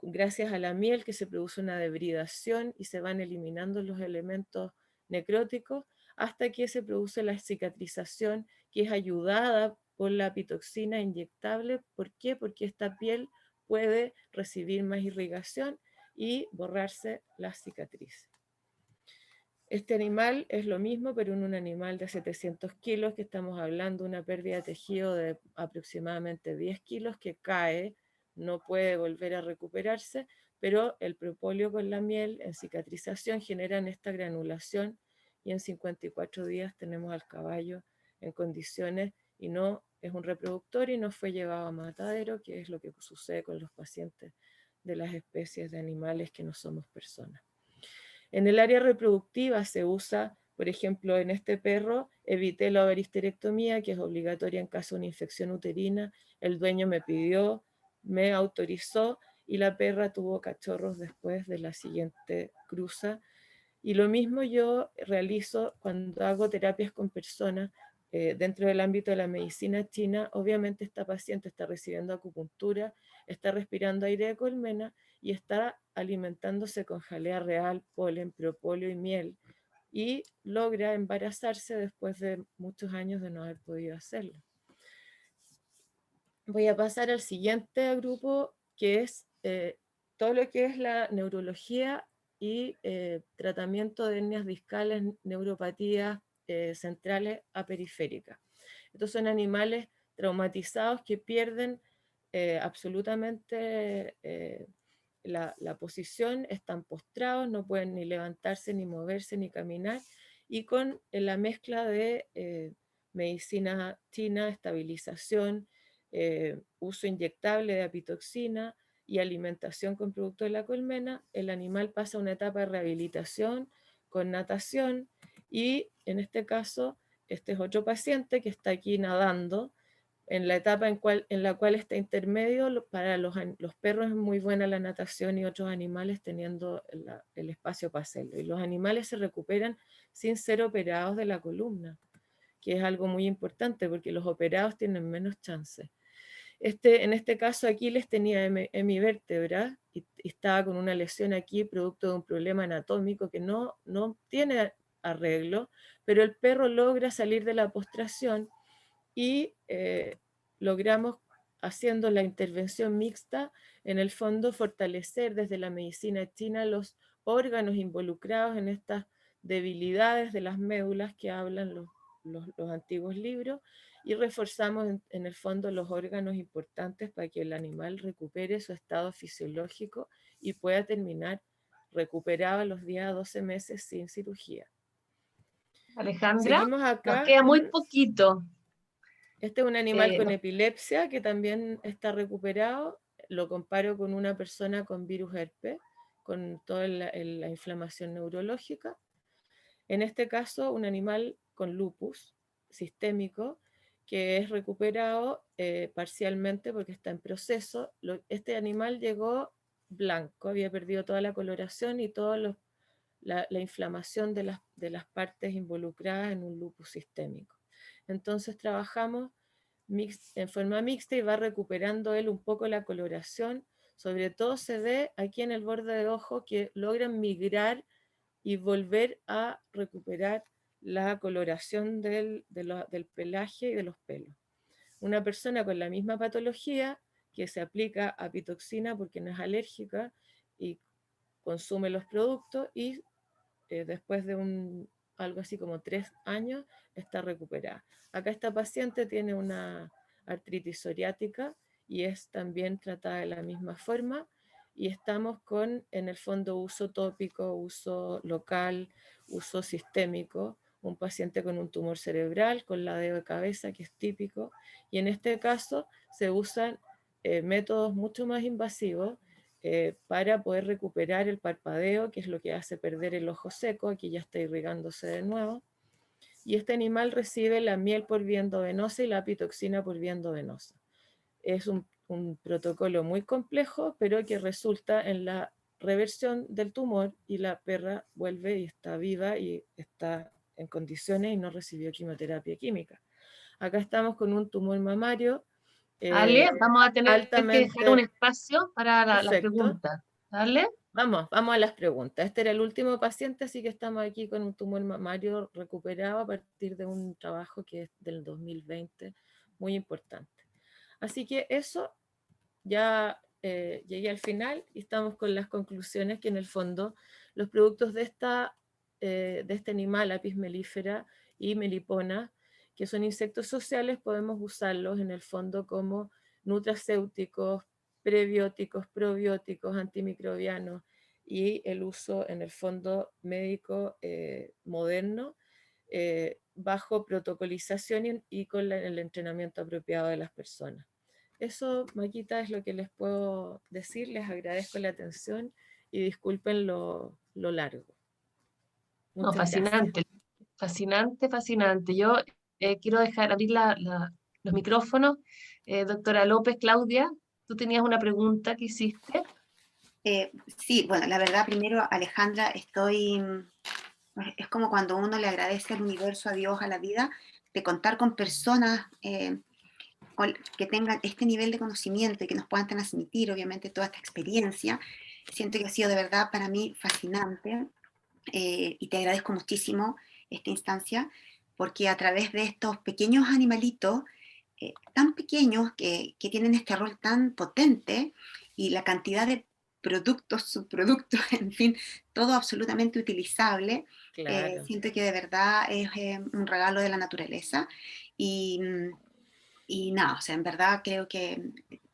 gracias a la miel, que se produce una debridación y se van eliminando los elementos necróticos hasta que se produce la cicatrización, que es ayudada por la apitoxina inyectable. ¿Por qué? Porque esta piel puede recibir más irrigación y borrarse las cicatrices. Este animal es lo mismo, pero en un animal de 700 kilos, que estamos hablando de una pérdida de tejido de aproximadamente 10 kilos, que cae, no puede volver a recuperarse, pero el propóleo con la miel en cicatrización generan esta granulación y en 54 días tenemos al caballo en condiciones y no es un reproductor y no fue llevado a matadero, que es lo que sucede con los pacientes de las especies de animales que no somos personas. En el área reproductiva se usa, por ejemplo, en este perro, evité la ovaristeriectomía, que es obligatoria en caso de una infección uterina. El dueño me pidió, me autorizó, y la perra tuvo cachorros después de la siguiente cruza. Y lo mismo yo realizo cuando hago terapias con personas dentro del ámbito de la medicina china. Obviamente esta paciente está recibiendo acupuntura, está respirando aire de colmena y está alimentándose con jalea real, polen, propóleo y miel, y logra embarazarse después de muchos años de no haber podido hacerlo. Voy a pasar al siguiente grupo, que es todo lo que es la neurología y tratamiento de hernias discales, neuropatías centrales a periféricas. Estos son animales traumatizados que pierden absolutamente la posición, están postrados, no pueden ni levantarse, ni moverse, ni caminar, y con la mezcla de medicina china, estabilización, uso inyectable de apitoxina y alimentación con producto de la colmena, el animal pasa a una etapa de rehabilitación con natación, y en este caso, este es otro paciente que está aquí nadando. En la etapa en la cual está intermedio, para los perros es muy buena la natación y otros animales teniendo el espacio para hacerlo. Y los animales se recuperan sin ser operados de la columna, que es algo muy importante porque los operados tienen menos chances. En este caso Aquiles tenía hemivértebra y estaba con una lesión aquí producto de un problema anatómico que no tiene arreglo, pero el perro logra salir de la postración y logramos, haciendo la intervención mixta, en el fondo fortalecer desde la medicina china los órganos involucrados en estas debilidades de las médulas que hablan los antiguos libros, y reforzamos en el fondo los órganos importantes para que el animal recupere su estado fisiológico y pueda terminar recuperado a los días 12 meses sin cirugía.
Alejandra,
Seguimos acá.
nos queda muy poquito.
Este es un animal con epilepsia que también está recuperado. Lo comparo con una persona con virus herpes, con toda la inflamación neurológica. En este caso, un animal con lupus sistémico que es recuperado parcialmente porque está en proceso. Este animal llegó blanco, había perdido toda la coloración y toda la inflamación de las partes involucradas en un lupus sistémico. Entonces trabajamos en forma mixta y va recuperando él un poco la coloración. Sobre todo se ve aquí en el borde de ojo que logran migrar y volver a recuperar la coloración del pelaje y de los pelos. Una persona con la misma patología que se aplica apitoxina porque no es alérgica y consume los productos, y después de algo así como 3 años está recuperada. Acá esta paciente tiene una artritis psoriática y es también tratada de la misma forma, y estamos con, en el fondo, uso tópico, uso local, uso sistémico, un paciente con un tumor cerebral, con ladeo de cabeza, que es típico, y en este caso se usan métodos mucho más invasivos para poder recuperar el parpadeo, que es lo que hace perder el ojo seco. Aquí ya está irrigándose de nuevo. Y este animal recibe la miel por vía endovenosa y la apitoxina por vía endovenosa. Es un protocolo muy complejo, pero que resulta en la reversión del tumor, y la perra vuelve y está viva y está en condiciones y no recibió quimioterapia química. Acá estamos con un tumor mamario.
Ale, vamos a tener
altamente,
que dejar un espacio para la pregunta. ¿Vale?
Vamos a las preguntas. Este era el último paciente, así que estamos aquí con un tumor mamario recuperado a partir de un trabajo que es del 2020, muy importante. Así que eso, ya llegué al final y estamos con las conclusiones, que en el fondo los productos de este animal, Apis mellifera y melipona, que son insectos sociales, podemos usarlos en el fondo como nutracéuticos, prebióticos, probióticos, antimicrobianos, y el uso en el fondo médico moderno, bajo protocolización y con el entrenamiento apropiado de las personas. Eso, Maquita, es lo que les puedo decir. Les agradezco la atención y disculpen lo largo.
No, fascinante. Fascinante, fascinante. Yo quiero abrir los micrófonos. Doctora López, Claudia, tú tenías una pregunta que hiciste.
Sí, bueno, la verdad, primero, Alejandra, es como cuando uno le agradece al universo, a Dios, a la vida, de contar con personas que tengan este nivel de conocimiento y que nos puedan transmitir, obviamente, toda esta experiencia. Siento que ha sido de verdad para mí fascinante y te agradezco muchísimo esta instancia, porque a través de estos pequeños animalitos, tan pequeños que tienen este rol tan potente y la cantidad de productos, subproductos, en fin, todo absolutamente utilizable,
Claro.
siento que de verdad es un regalo de la naturaleza y, y nada, o sea, en verdad creo que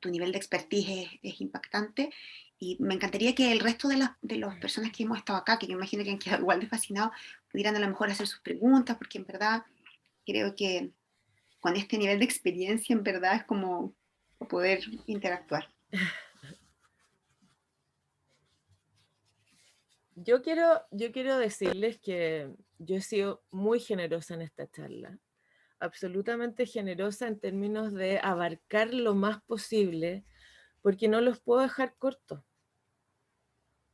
tu nivel de expertise es impactante y me encantaría que el resto de las personas que hemos estado acá, que me imagino que han quedado igual de fascinados, pudieran a lo mejor hacer sus preguntas, porque en verdad creo que con este nivel de experiencia en verdad es como poder interactuar.
Yo quiero decirles que yo he sido muy generosa en esta charla, absolutamente generosa en términos de abarcar lo más posible, porque no los puedo dejar cortos,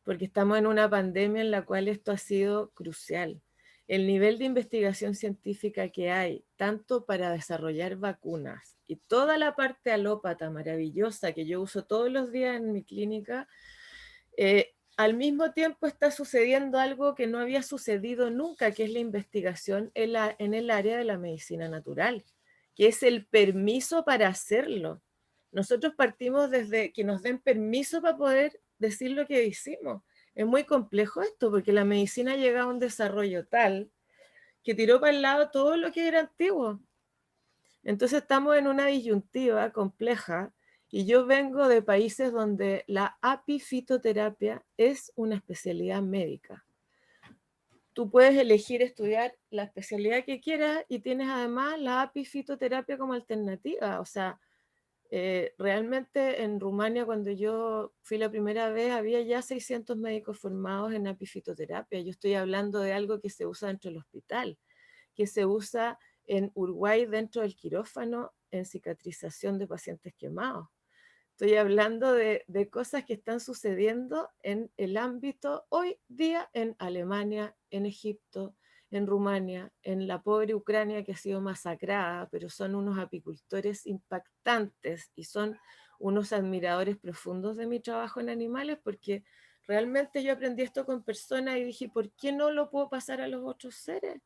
porque estamos en una pandemia en la cual esto ha sido crucial. El nivel de investigación científica que hay, tanto para desarrollar vacunas y toda la parte alópata maravillosa que yo uso todos los días en mi clínica, al mismo tiempo está sucediendo algo que no había sucedido nunca, que es la investigación en el área de la medicina natural, que es el permiso para hacerlo. Nosotros partimos desde que nos den permiso para poder decir lo que hicimos. Es muy complejo esto, porque la medicina ha llegado a un desarrollo tal que tiró para el lado todo lo que era antiguo. Entonces estamos en una disyuntiva compleja y yo vengo de países donde la apifitoterapia es una especialidad médica. Tú puedes elegir estudiar la especialidad que quieras y tienes además la apifitoterapia como alternativa. O sea, realmente en Rumania cuando yo fui la primera vez había ya 600 médicos formados en apifitoterapia. Yo estoy hablando de algo que se usa dentro del hospital, que se usa en Uruguay dentro del quirófano en cicatrización de pacientes quemados. Estoy hablando de cosas que están sucediendo en el ámbito hoy día en Alemania, en Egipto, en Rumania, en la pobre Ucrania que ha sido masacrada, pero son unos apicultores impactantes y son unos admiradores profundos de mi trabajo en animales, porque realmente yo aprendí esto con personas y dije, ¿por qué no lo puedo pasar a los otros seres?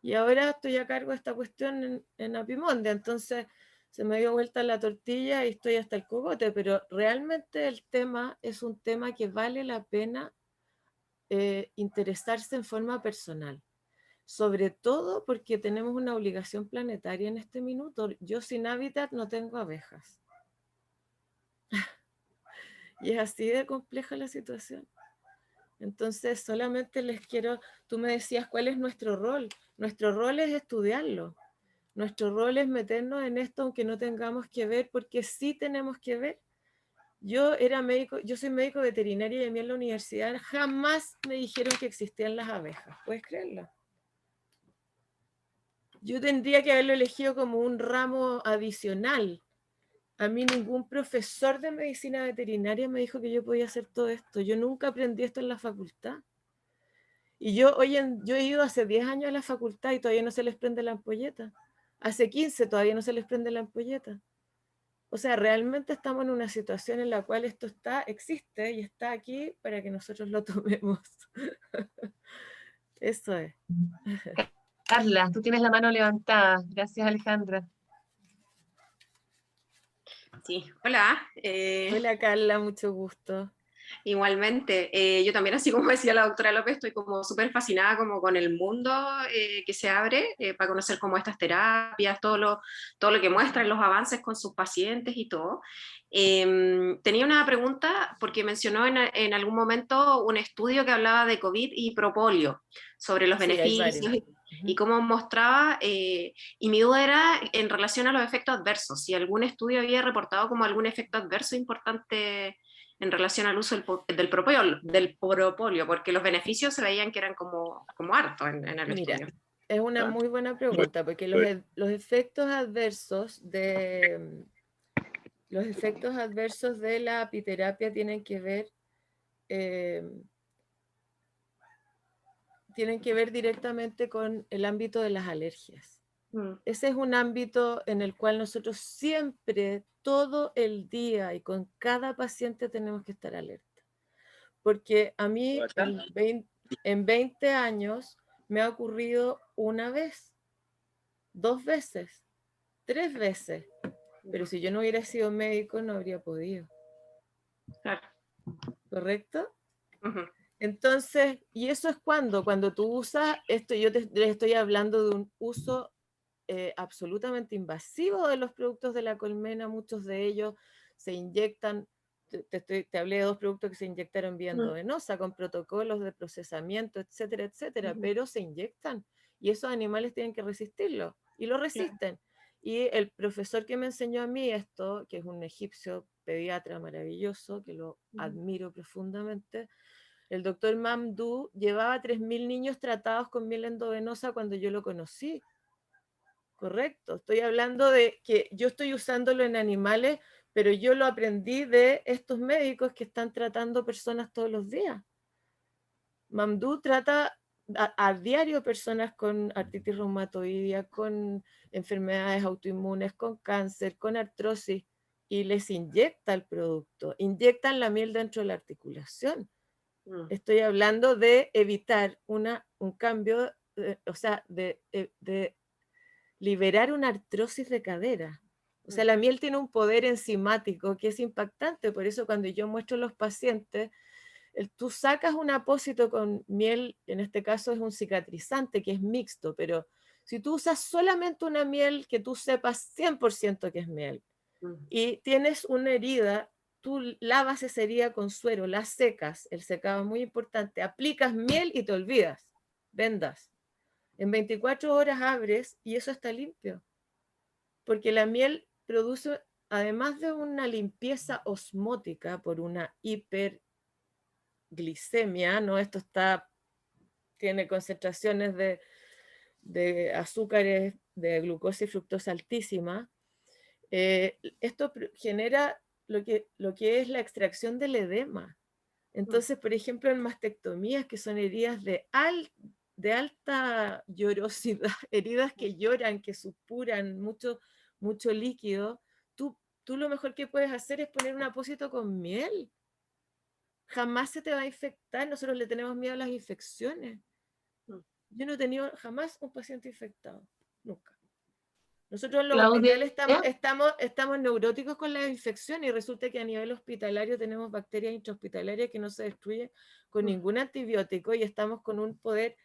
Y ahora estoy a cargo de esta cuestión en Apimonde, entonces se me dio vuelta la tortilla y estoy hasta el cogote, pero realmente el tema es un tema que vale la pena interesarse en forma personal, sobre todo porque tenemos una obligación planetaria en este minuto. Yo sin hábitat no tengo abejas. Y es así de compleja la situación. Entonces, solamente les quiero, tú me decías cuál es nuestro rol. Nuestro rol es estudiarlo. Nuestro rol es meternos en esto aunque no tengamos que ver, porque sí tenemos que ver. Yo soy médico veterinario y a mí en la universidad jamás me dijeron que existían las abejas. ¿Puedes creerlo? Yo tendría que haberlo elegido como un ramo adicional. A mí ningún profesor de medicina veterinaria me dijo que yo podía hacer todo esto. Yo nunca aprendí esto en la facultad. Y yo he ido hace 10 años a la facultad y todavía no se les prende la ampolleta. Hace 15 todavía no se les prende la ampolleta. O sea, realmente estamos en una situación en la cual esto existe y está aquí para que nosotros lo tomemos. Eso es.
Carla, tú tienes la mano levantada. Gracias, Alejandra.
Sí, hola.
Hola Carla, mucho gusto.
Igualmente, yo también, así como decía la doctora López, estoy como súper fascinada como con el mundo que se abre para conocer como estas terapias, todo lo que muestran los avances con sus pacientes y todo. Tenía una pregunta porque mencionó en algún momento un estudio que hablaba de COVID y propóleo, sobre los beneficios y cómo mostraba, y mi duda era en relación a los efectos adversos, si algún estudio había reportado como algún efecto adverso importante en relación al uso del propóleo, porque los beneficios se veían que eran como harto en el estudio.
Es una
¿Ah?
muy buena pregunta, porque los efectos adversos de la apiterapia tienen que ver directamente con el ámbito de las alergias. Ese es un ámbito en el cual nosotros siempre, todo el día y con cada paciente tenemos que estar alerta. Porque a mí en 20 años me ha ocurrido una vez, 2 veces, 3 veces. Pero si yo no hubiera sido médico, no habría podido.
Claro.
¿Correcto?
Uh-huh.
Entonces, y eso es cuando tú usas esto, yo les estoy hablando de un uso absolutamente invasivo de los productos de la colmena. Muchos de ellos se inyectan, te hablé de 2 productos que se inyectaron vía endovenosa con protocolos de procesamiento, etcétera, etcétera, pero se inyectan y esos animales tienen que resistirlo y lo resisten. Y el profesor que me enseñó a mí esto, que es un egipcio pediatra maravilloso, que lo admiro profundamente, el doctor Mamdouh, llevaba 3.000 niños tratados con miel endovenosa cuando yo lo conocí. Correcto, estoy hablando de que yo estoy usándolo en animales, pero yo lo aprendí de estos médicos que están tratando personas todos los días. Mamdouh trata a diario personas con artritis reumatoidea, con enfermedades autoinmunes, con cáncer, con artrosis, y les inyecta el producto, inyectan la miel dentro de la articulación. Estoy hablando de evitar un cambio, o sea, de liberar una artrosis de cadera. O sea, la miel tiene un poder enzimático que es impactante, por eso cuando yo muestro a los pacientes, tú sacas un apósito con miel, en este caso es un cicatrizante que es mixto, pero si tú usas solamente una miel que tú sepas 100% que es miel y tienes una herida, tú lavas esa herida con suero, la secas, el secado es muy importante, aplicas miel y te olvidas, vendas. En 24 horas abres y eso está limpio. Porque la miel produce, además de una limpieza osmótica por una hiperglicemia, ¿no? Esto tiene concentraciones de azúcares, de glucosa y fructosa altísima. Esto genera lo que es la extracción del edema. Entonces, por ejemplo, en mastectomías, que son heridas de alta llorosidad, heridas que lloran, que supuran mucho líquido, tú lo mejor que puedes hacer es poner un apósito con miel. Jamás se te va a infectar. Nosotros le tenemos miedo a las infecciones. Yo no he tenido jamás un paciente infectado, nunca. Nosotros en los hospitales estamos neuróticos con la infección y resulta que a nivel hospitalario tenemos bacterias intrahospitalarias que no se destruyen con ningún antibiótico y estamos con un poder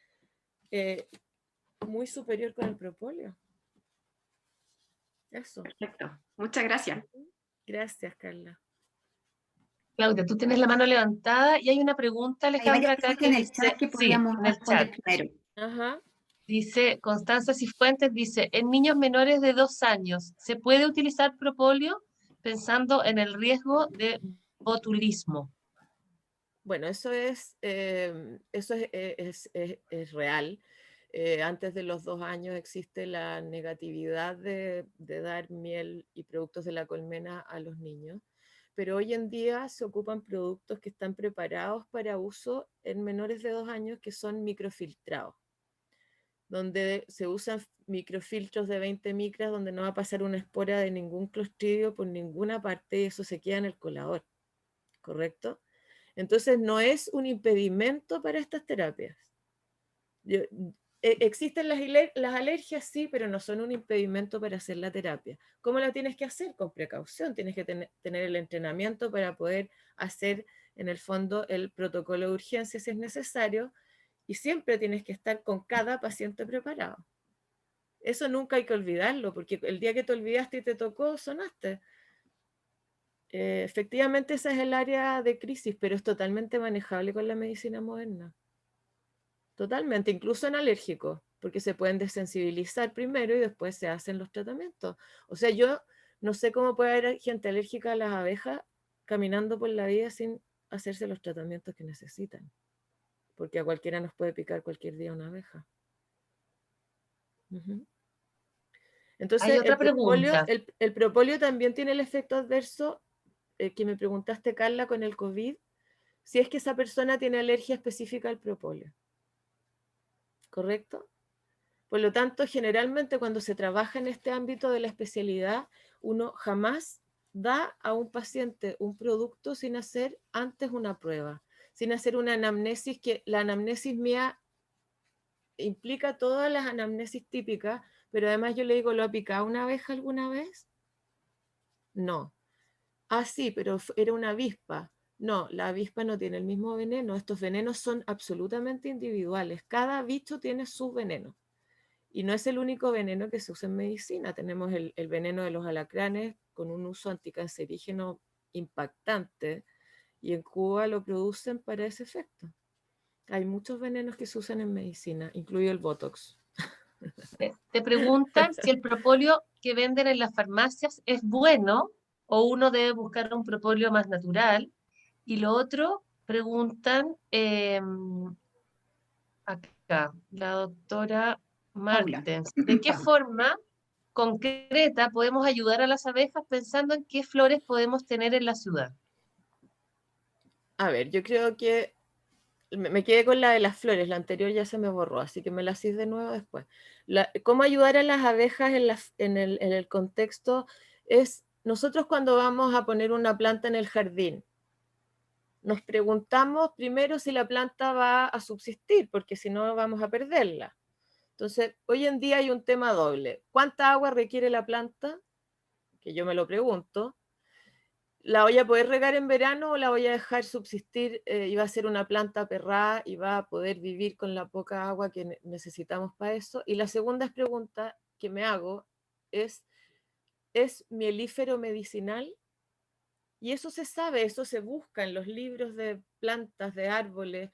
muy superior con el propóleo. Eso.
Perfecto. Muchas gracias.
Gracias, Carla.
Claudia, tú tienes la mano levantada y hay una pregunta, Alejandra, acá que
en el
dice,
chat que podríamos responder primero.
Ajá.
Dice Constanza Cifuentes, dice, en niños menores de 2 años, ¿se puede utilizar propóleo pensando en el riesgo de botulismo?
Bueno, eso es real. Antes de los 2 años existe la negatividad de dar miel y productos de la colmena a los niños, pero hoy en día se ocupan productos que están preparados para uso en menores de 2 años que son microfiltrados, donde se usan microfiltros de 20 micras, donde no va a pasar una espora de ningún clostridio por ninguna parte y eso se queda en el colador, ¿correcto? Entonces no es un impedimento para estas terapias. Existen las alergias, sí, pero no son un impedimento para hacer la terapia. ¿Cómo la tienes que hacer? Con precaución. Tienes que tener el entrenamiento para poder hacer, en el fondo, el protocolo de urgencia si es necesario, y siempre tienes que estar con cada paciente preparado. Eso nunca hay que olvidarlo, porque el día que te olvidaste y te tocó, sonaste. Efectivamente esa es el área de crisis, pero es totalmente manejable con la medicina moderna. Totalmente, incluso en alérgicos, porque se pueden desensibilizar primero y después se hacen los tratamientos. O sea, yo no sé cómo puede haber gente alérgica a las abejas caminando por la vida sin hacerse los tratamientos que necesitan, porque a cualquiera nos puede picar cualquier día una abeja. Ujú. Entonces,
Hay otra pregunta.
el propóleo también tiene el efecto adverso que me preguntaste, Carla, con el COVID, si es que esa persona tiene alergia específica al propóleo. ¿Correcto? Por lo tanto, generalmente cuando se trabaja en este ámbito de la especialidad, uno jamás da a un paciente un producto sin hacer antes una prueba, sin hacer una anamnesis, que la anamnesis mía implica todas las anamnesis típicas, pero además yo le digo, ¿lo ha picado una abeja alguna vez? No. Ah, sí, pero era una avispa. No, la avispa no tiene el mismo veneno. Estos venenos son absolutamente individuales. Cada bicho tiene su veneno. Y no es el único veneno que se usa en medicina. Tenemos el veneno de los alacranes con un uso anticancerígeno impactante. Y en Cuba lo producen para ese efecto. Hay muchos venenos que se usan en medicina, incluido el Botox.
Te preguntan si el propóleo que venden en las farmacias es bueno o uno debe buscar un propóleo más natural. Y lo otro, preguntan acá, la doctora
Paula.
Martens, ¿de qué
Paula.
forma concreta podemos ayudar a las abejas pensando en qué flores podemos tener en la ciudad?
A ver, yo creo que me quedé con la de las flores, la anterior ya se me borró, así que me la hice de nuevo después. ¿Cómo ayudar a las abejas en el contexto? Es nosotros cuando vamos a poner una planta en el jardín, nos preguntamos primero si la planta va a subsistir, porque si no vamos a perderla. Entonces, hoy en día hay un tema doble. ¿Cuánta agua requiere la planta? Que yo me lo pregunto. ¿La voy a poder regar en verano o la voy a dejar subsistir y va a ser una planta perrada y va a poder vivir con la poca agua que necesitamos para eso? Y la segunda pregunta que me hago ¿es mielífero medicinal? Y eso se sabe, eso se busca en los libros de plantas, de árboles.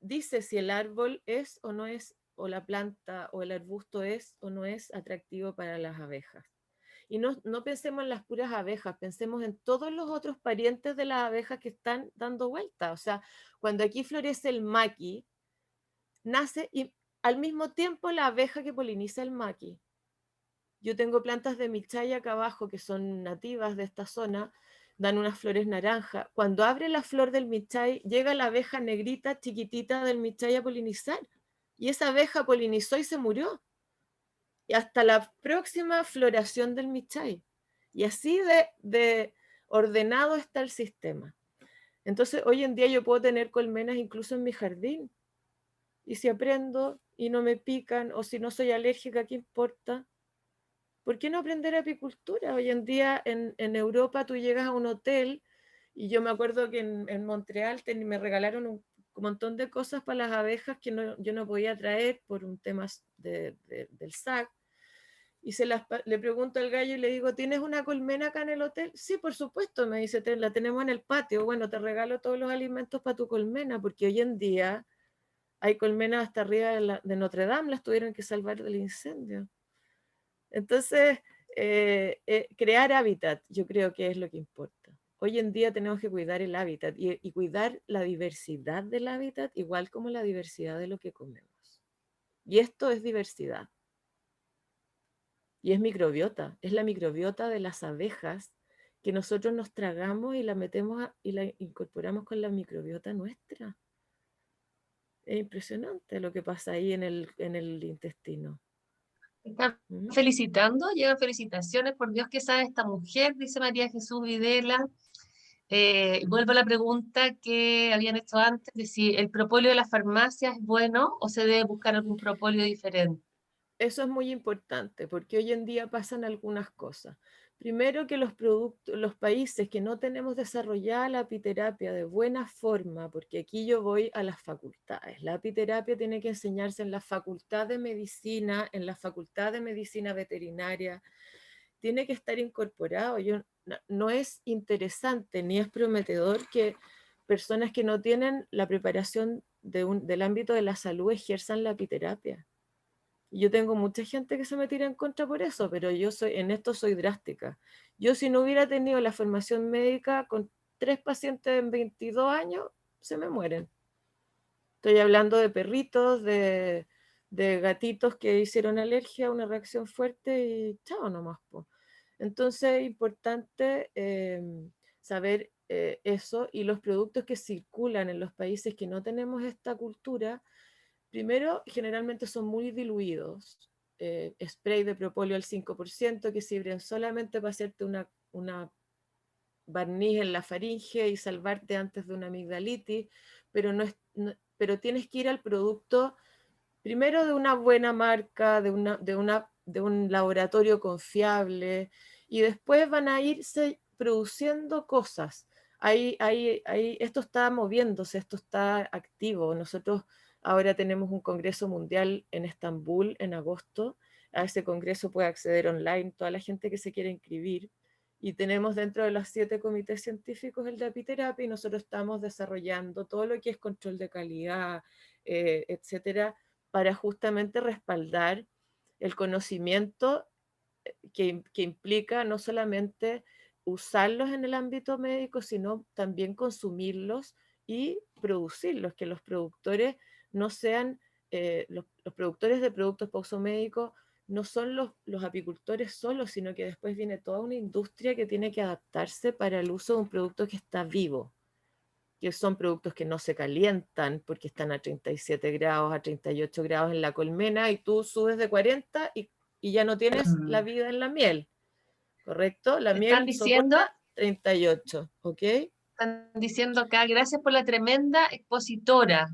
Dice si el árbol es o no es, o la planta o el arbusto es o no es atractivo para las abejas. Y no pensemos en las puras abejas, pensemos en todos los otros parientes de las abejas que están dando vuelta. O sea, cuando aquí florece el maqui, nace y al mismo tiempo la abeja que poliniza el maqui. Yo tengo plantas de michay acá abajo que son nativas de esta zona, dan unas flores naranja. Cuando abre la flor del michay, llega la abeja negrita, chiquitita del michay a polinizar. Y esa abeja polinizó y se murió. Y hasta la próxima floración del michay. Y así de ordenado está el sistema. Entonces, hoy en día yo puedo tener colmenas incluso en mi jardín. Y si aprendo y no me pican, o si no soy alérgica, ¿qué importa? ¿Por qué no aprender apicultura? Hoy en día en Europa tú llegas a un hotel y yo me acuerdo que en Montreal me regalaron un montón de cosas para las abejas que yo no podía traer por un tema del SAC. Y le pregunto al gallo y le digo, ¿tienes una colmena acá en el hotel? Sí, por supuesto, me dice, la tenemos en el patio. Bueno, te regalo todos los alimentos para tu colmena, porque hoy en día hay colmenas hasta arriba de Notre Dame, las tuvieron que salvar del incendio. Entonces, crear hábitat, yo creo que es lo que importa. Hoy en día tenemos que cuidar el hábitat y cuidar la diversidad del hábitat, igual como la diversidad de lo que comemos. Y esto es diversidad. Y es microbiota, es la microbiota de las abejas que nosotros nos tragamos y la metemos y la incorporamos con la microbiota nuestra. Es impresionante lo que pasa ahí en el intestino.
Están felicitando, llegan felicitaciones, por Dios que sabe esta mujer, dice María Jesús Videla. Vuelvo a la pregunta que habían hecho antes, de si el propóleo de la farmacia es bueno o se debe buscar algún propóleo diferente.
Eso es muy importante porque hoy en día pasan algunas cosas. Primero que los países que no tenemos desarrollada la apiterapia de buena forma, porque aquí yo voy a las facultades. La apiterapia tiene que enseñarse en la facultad de medicina, en la facultad de medicina veterinaria. Tiene que estar incorporado. No es interesante ni es prometedor que personas que no tienen la preparación del ámbito de la salud ejerzan la apiterapia. Yo tengo mucha gente que se me tira en contra por eso, pero en esto soy drástica. Yo si no hubiera tenido la formación médica con 3 pacientes en 22 años, se me mueren. Estoy hablando de perritos, de de gatitos que hicieron alergia, una reacción fuerte y chao nomás, po. Entonces es importante saber eso, y los productos que circulan en los países que no tenemos esta cultura, primero, generalmente son muy diluidos. Spray de propóleo al 5% que sirven solamente para hacerte una barniz en la faringe y salvarte antes de una amigdalitis, pero, pero tienes que ir al producto primero de una buena marca, de un laboratorio confiable, y después van a irse produciendo cosas. Esto está moviéndose, esto está activo. Nosotros ahora tenemos un congreso mundial en Estambul en agosto. A ese congreso puede acceder online toda la gente que se quiere inscribir. Y tenemos dentro de los 7 comités científicos el de apiterapia, y nosotros estamos desarrollando todo lo que es control de calidad, etcétera, para justamente respaldar el conocimiento que implica no solamente usarlos en el ámbito médico, sino también consumirlos y producirlos, que los productores no sean, los productores de productos para uso médico no son los apicultores solos, sino que después viene toda una industria que tiene que adaptarse para el uso de un producto que está vivo, que son productos que no se calientan porque están a 37 grados, a 38 grados en la colmena, y tú subes de 40 y ya no tienes la vida en la miel, ¿correcto? La miel soporta 38, ¿ok?
Están diciendo acá, gracias por la tremenda expositora.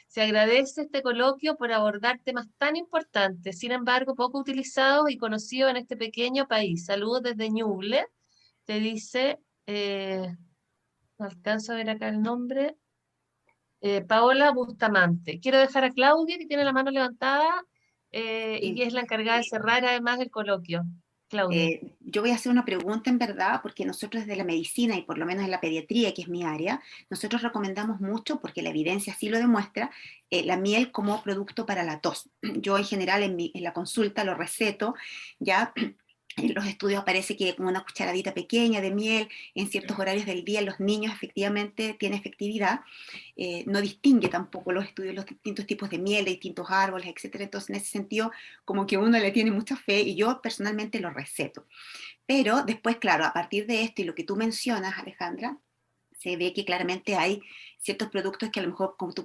Se agradece este coloquio por abordar temas tan importantes, sin embargo, poco utilizados y conocidos en este pequeño país. Saludos desde Ñuble. Te dice, no alcanzo a ver acá el nombre, Paola Bustamante. Quiero dejar a Claudia, que tiene la mano levantada, y que es la encargada de cerrar además el coloquio. Claudia.
Yo voy a hacer una pregunta en verdad, porque nosotros desde la medicina y por lo menos en la pediatría, que es mi área, nosotros recomendamos mucho, porque la evidencia así lo demuestra, la miel como producto para la tos. Yo en general en la consulta lo receto, ya. En los estudios aparece que con una cucharadita pequeña de miel en ciertos horarios del día en los niños efectivamente tiene efectividad. No distingue tampoco los estudios los distintos tipos de miel, de distintos árboles, etcétera. Entonces, en ese sentido, como que uno le tiene mucha fe y yo personalmente lo receto. Pero después, claro, a partir de esto y lo que tú mencionas, Alejandra, se ve que claramente hay ciertos productos que a lo mejor, como tú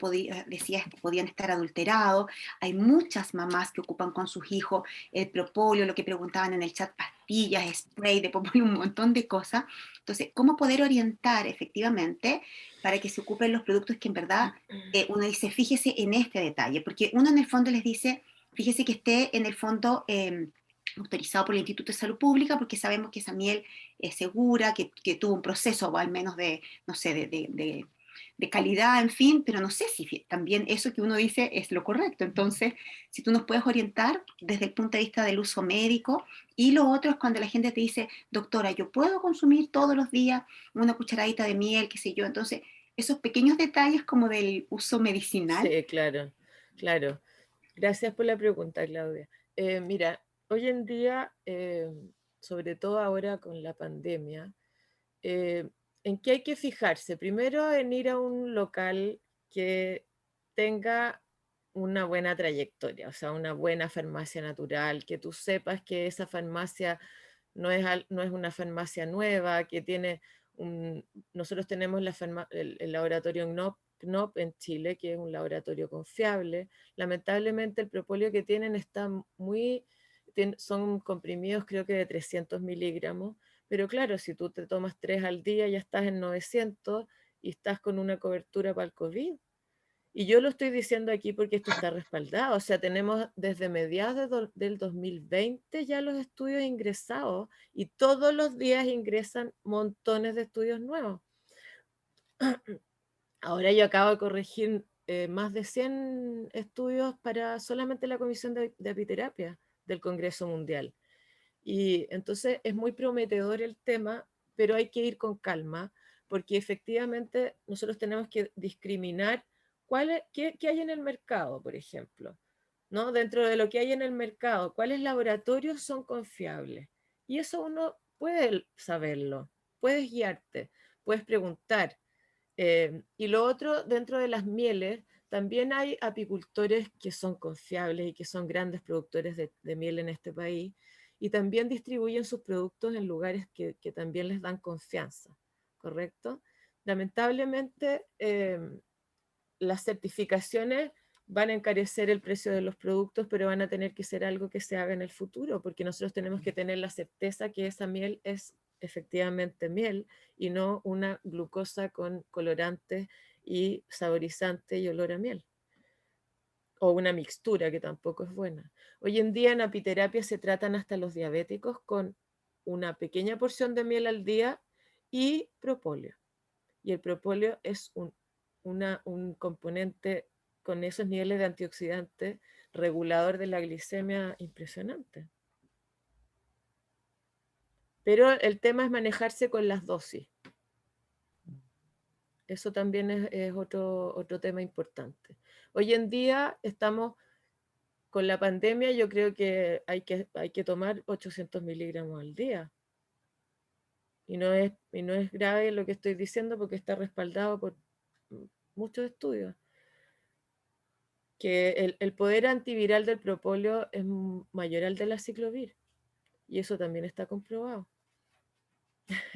decías, podían estar adulterados. Hay muchas mamás que ocupan con sus hijos el propóleo, lo que preguntaban en el chat, pastillas, spray de propóleo, un montón de cosas. Entonces, ¿cómo poder orientar efectivamente para que se ocupen los productos que en verdad uno dice, fíjese en este detalle? Porque uno en el fondo les dice, fíjese que esté en el fondo autorizado por el Instituto de Salud Pública, porque sabemos que esa miel es segura, que tuvo un proceso o al menos de, no sé, de calidad, en fin, pero no sé si también eso que uno dice es lo correcto. Entonces, si tú nos puedes orientar desde el punto de vista del uso médico. Y lo otro es cuando la gente te dice, doctora, yo puedo consumir todos los días una cucharadita de miel, qué sé yo. Entonces, esos pequeños detalles como del uso medicinal.
Sí, claro, claro. Gracias por la pregunta, Claudia. Mira, hoy en día, sobre todo ahora con la pandemia, ¿en qué hay que fijarse? Primero, en ir a un local que tenga una buena trayectoria, o sea, una buena farmacia natural, que tú sepas que esa farmacia no es una farmacia nueva, que tiene nosotros tenemos el laboratorio KNOP en Chile, que es un laboratorio confiable. Lamentablemente el propóleo que tienen está son comprimidos creo que de 300 miligramos, pero claro, si tú te tomas 3 al día ya estás en 900 y estás con una cobertura para el COVID. Y yo lo estoy diciendo aquí porque esto está respaldado. O sea, tenemos desde mediados del 2020 ya los estudios ingresados, y todos los días ingresan montones de estudios nuevos. Ahora yo acabo de corregir más de 100 estudios para solamente la Comisión de Apiterapia del Congreso Mundial. Y entonces es muy prometedor el tema, pero hay que ir con calma, porque efectivamente nosotros tenemos que discriminar qué hay en el mercado, por ejemplo, ¿no? Dentro de lo que hay en el mercado, ¿cuáles laboratorios son confiables? Y eso uno puede saberlo, puedes guiarte, puedes preguntar. Y lo otro, dentro de las mieles, también hay apicultores que son confiables y que son grandes productores de miel en este país, y también distribuyen sus productos en lugares que también les dan confianza, ¿correcto? Lamentablemente, las certificaciones van a encarecer el precio de los productos, pero van a tener que ser algo que se haga en el futuro, porque nosotros tenemos que tener la certeza que esa miel es efectivamente miel y no una glucosa con colorantes y saborizante y olor a miel, o una mixtura que tampoco es buena. Hoy en día en apiterapia se tratan hasta los diabéticos con una pequeña porción de miel al día y propóleo. Y el propóleo es un componente con esos niveles de antioxidantes regulador de la glicemia impresionante. Pero el tema es manejarse con las dosis. Eso también es otro tema importante. Hoy en día estamos con la pandemia, yo creo que hay que tomar 800 miligramos al día. Y no es grave lo que estoy diciendo porque está respaldado por muchos estudios. Que el poder antiviral del propóleo es mayor al de la ciclovir. Y eso también está comprobado.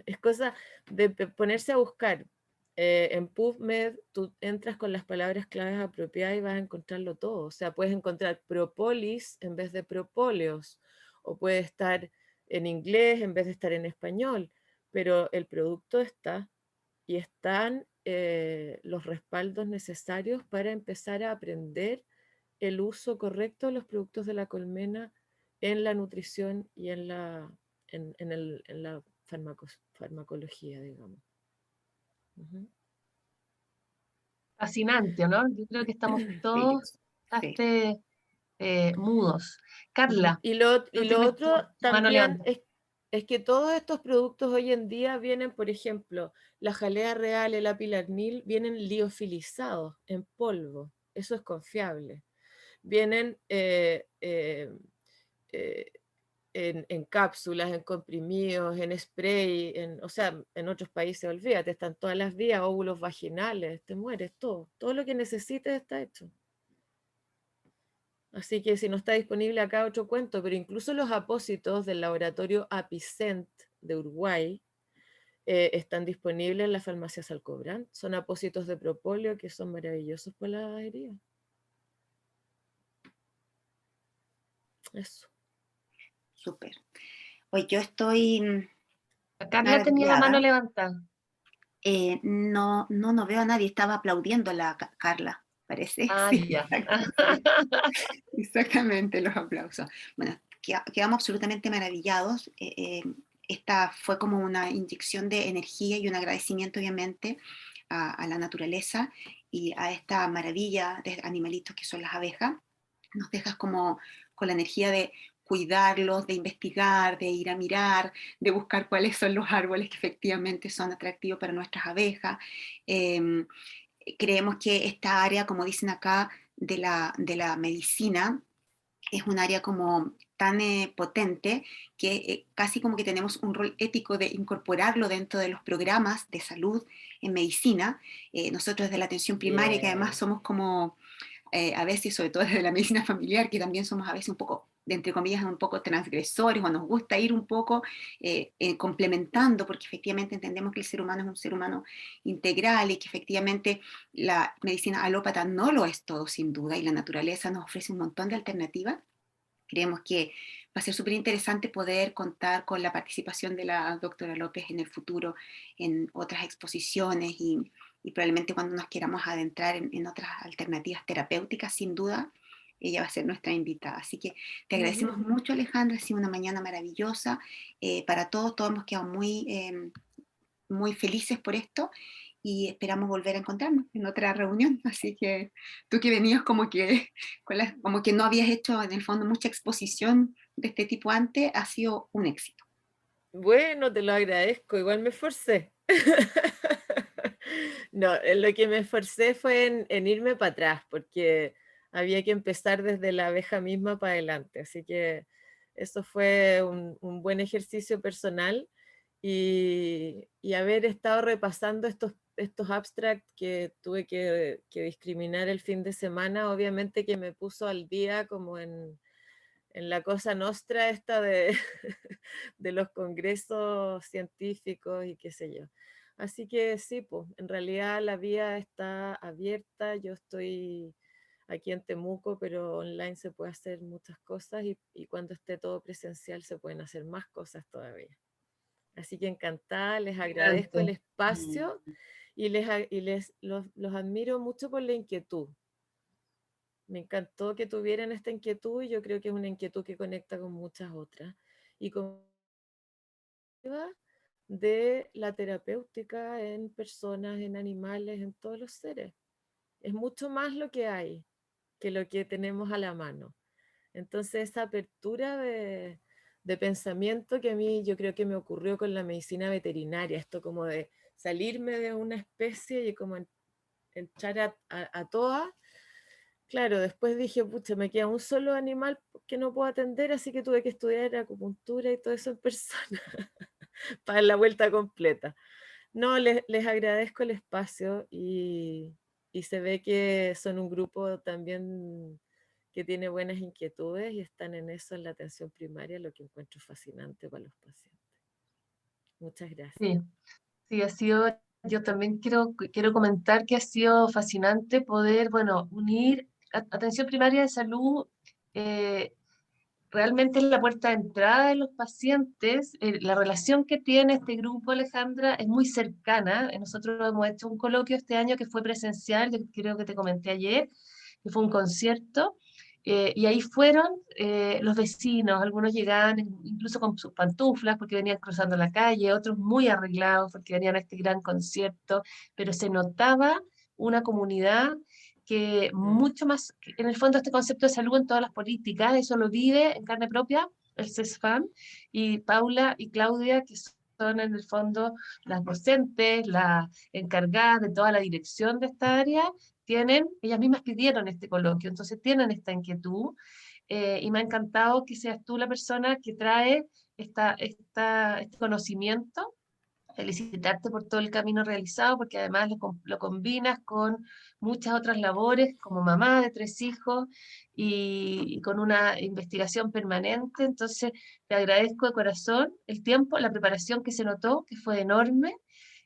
Es cosa de ponerse a buscar. En PubMed tú entras con las palabras claves apropiadas y vas a encontrarlo todo. O sea, puedes encontrar propolis en vez de propóleos, o puede estar en inglés en vez de estar en español, pero el producto está y están los respaldos necesarios para empezar a aprender el uso correcto de los productos de la colmena en la nutrición y en la farmacología, digamos.
Fascinante, ¿no? Yo creo que estamos todos
Sí.
mudos. Carla,
Y lo
tienes
otro
tu mano
también
levantada.
es que todos estos productos hoy en día vienen, por ejemplo, la jalea real, el apilarnil, vienen liofilizados en polvo. Eso es confiable. Vienen en cápsulas, en comprimidos, en spray, o sea, en otros países, olvídate, están todas las vías, óvulos vaginales, te mueres, todo lo que necesites está hecho. Así que si no está disponible acá, otro cuento, pero incluso los apósitos del laboratorio Apicent de Uruguay están disponibles en las farmacias Alcobrán. Son apósitos de propóleo que son maravillosos para la herida. Eso.
Súper. Hoy yo estoy
Carla tenía la mano
maravillada.
levantada.
No veo a nadie, estaba aplaudiendo a Carla, parece.
Ah,
Sí,
ya.
exactamente, los aplausos. Bueno, quedamos absolutamente maravillados. Esta fue como una inyección de energía y un agradecimiento, obviamente, a la naturaleza y a esta maravilla de animalitos que son las abejas. Nos dejas como con la energía de cuidarlos, de investigar, de ir a mirar, de buscar cuáles son los árboles que efectivamente son atractivos para nuestras abejas. Creemos que esta área, como dicen acá, de la medicina, es un área como tan potente que casi como que tenemos un rol ético de incorporarlo dentro de los programas de salud en medicina. Nosotros desde la atención primaria, que además somos como a veces, sobre todo desde la medicina familiar, que también somos a veces un poco, de entre comillas, un poco transgresores, o nos gusta ir un poco complementando, porque efectivamente entendemos que el ser humano es un ser humano integral y que efectivamente la medicina alópata no lo es todo sin duda, y la naturaleza nos ofrece un montón de alternativas. Creemos que va a ser súper interesante poder contar con la participación de la doctora López en el futuro en otras exposiciones y probablemente cuando nos queramos adentrar en otras alternativas terapéuticas, sin duda, ella va a ser nuestra invitada. Así que te agradecemos mucho, Alejandra, ha sido una mañana maravillosa para todos hemos quedado muy felices por esto y esperamos volver a encontrarnos en otra reunión. Así que tú que venías como que no habías hecho en el fondo mucha exposición de este tipo antes, ha sido un éxito.
Bueno, te lo agradezco, igual me esforcé. No, lo que me esforcé fue en irme para atrás, porque había que empezar desde la abeja misma para adelante. Así que eso fue un buen ejercicio personal y haber estado repasando estos abstracts que tuve que discriminar el fin de semana, obviamente que me puso al día como en la cosa nostra esta de, de los congresos científicos y qué sé yo. Así que sí, pues, en realidad la vía está abierta, yo estoy aquí en Temuco, pero online se puede hacer muchas cosas y cuando esté todo presencial se pueden hacer más cosas todavía. Así que encantada, les agradezco el espacio y los admiro mucho por la inquietud. Me encantó que tuvieran esta inquietud y yo creo que es una inquietud que conecta con muchas otras. Y con de la terapéutica en personas, en animales, en todos los seres. Es mucho más lo que hay que lo que tenemos a la mano. Entonces esa apertura de pensamiento que a mí yo creo que me ocurrió con la medicina veterinaria, esto como de salirme de una especie y como entrar a todas. Claro, después dije, pucha, me queda un solo animal que no puedo atender, así que tuve que estudiar acupuntura y todo eso en persona para la vuelta completa. No, les agradezco el espacio y se ve que son un grupo también que tiene buenas inquietudes y están en eso, en la atención primaria, lo que encuentro fascinante para los pacientes. Muchas gracias.
Sí, sí, ha sido, yo también quiero comentar que ha sido fascinante poder, bueno, unir atención primaria de salud, realmente es la puerta de entrada de los pacientes. La relación que tiene este grupo, Alejandra, es muy cercana. Nosotros hemos hecho un coloquio este año que fue presencial, yo creo que te comenté ayer, que fue un concierto, y ahí fueron los vecinos, algunos llegaban incluso con sus pantuflas porque venían cruzando la calle, otros muy arreglados porque venían a este gran concierto, pero se notaba una comunidad que mucho más, que en el fondo este concepto de salud en todas las políticas, eso lo vive en carne propia el CESFAM, y Paula y Claudia, que son en el fondo las docentes, las encargadas de toda la dirección de esta área, ellas mismas pidieron este coloquio, entonces tienen esta inquietud, y me ha encantado que seas tú la persona que trae este conocimiento. Felicitarte por todo el camino realizado, porque además lo combinas con muchas otras labores, como mamá de 3 hijos y con una investigación permanente. Entonces, te agradezco de corazón el tiempo, la preparación que se notó, que fue enorme.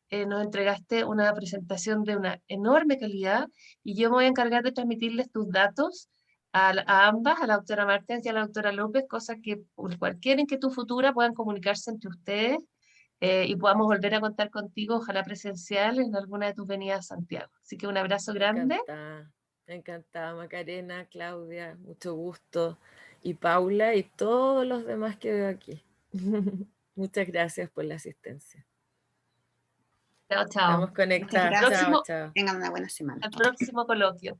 Nos entregaste una presentación de una enorme calidad y yo me voy a encargar de transmitirles tus datos a ambas, a la doctora Martens y a la doctora López, cosa que por cualquier inquietud futura puedan comunicarse entre ustedes, y podamos volver a contar contigo, ojalá presencial, en alguna de tus venidas a Santiago. Así que un abrazo grande.
Encantada, Macarena, Claudia, mucho gusto, y Paula y todos los demás que veo aquí. Muchas gracias por la asistencia.
Chao, chao.
Estamos conectados.
Muchas gracias.
Chao, chao.
Tengan una buena semana.
Al próximo coloquio.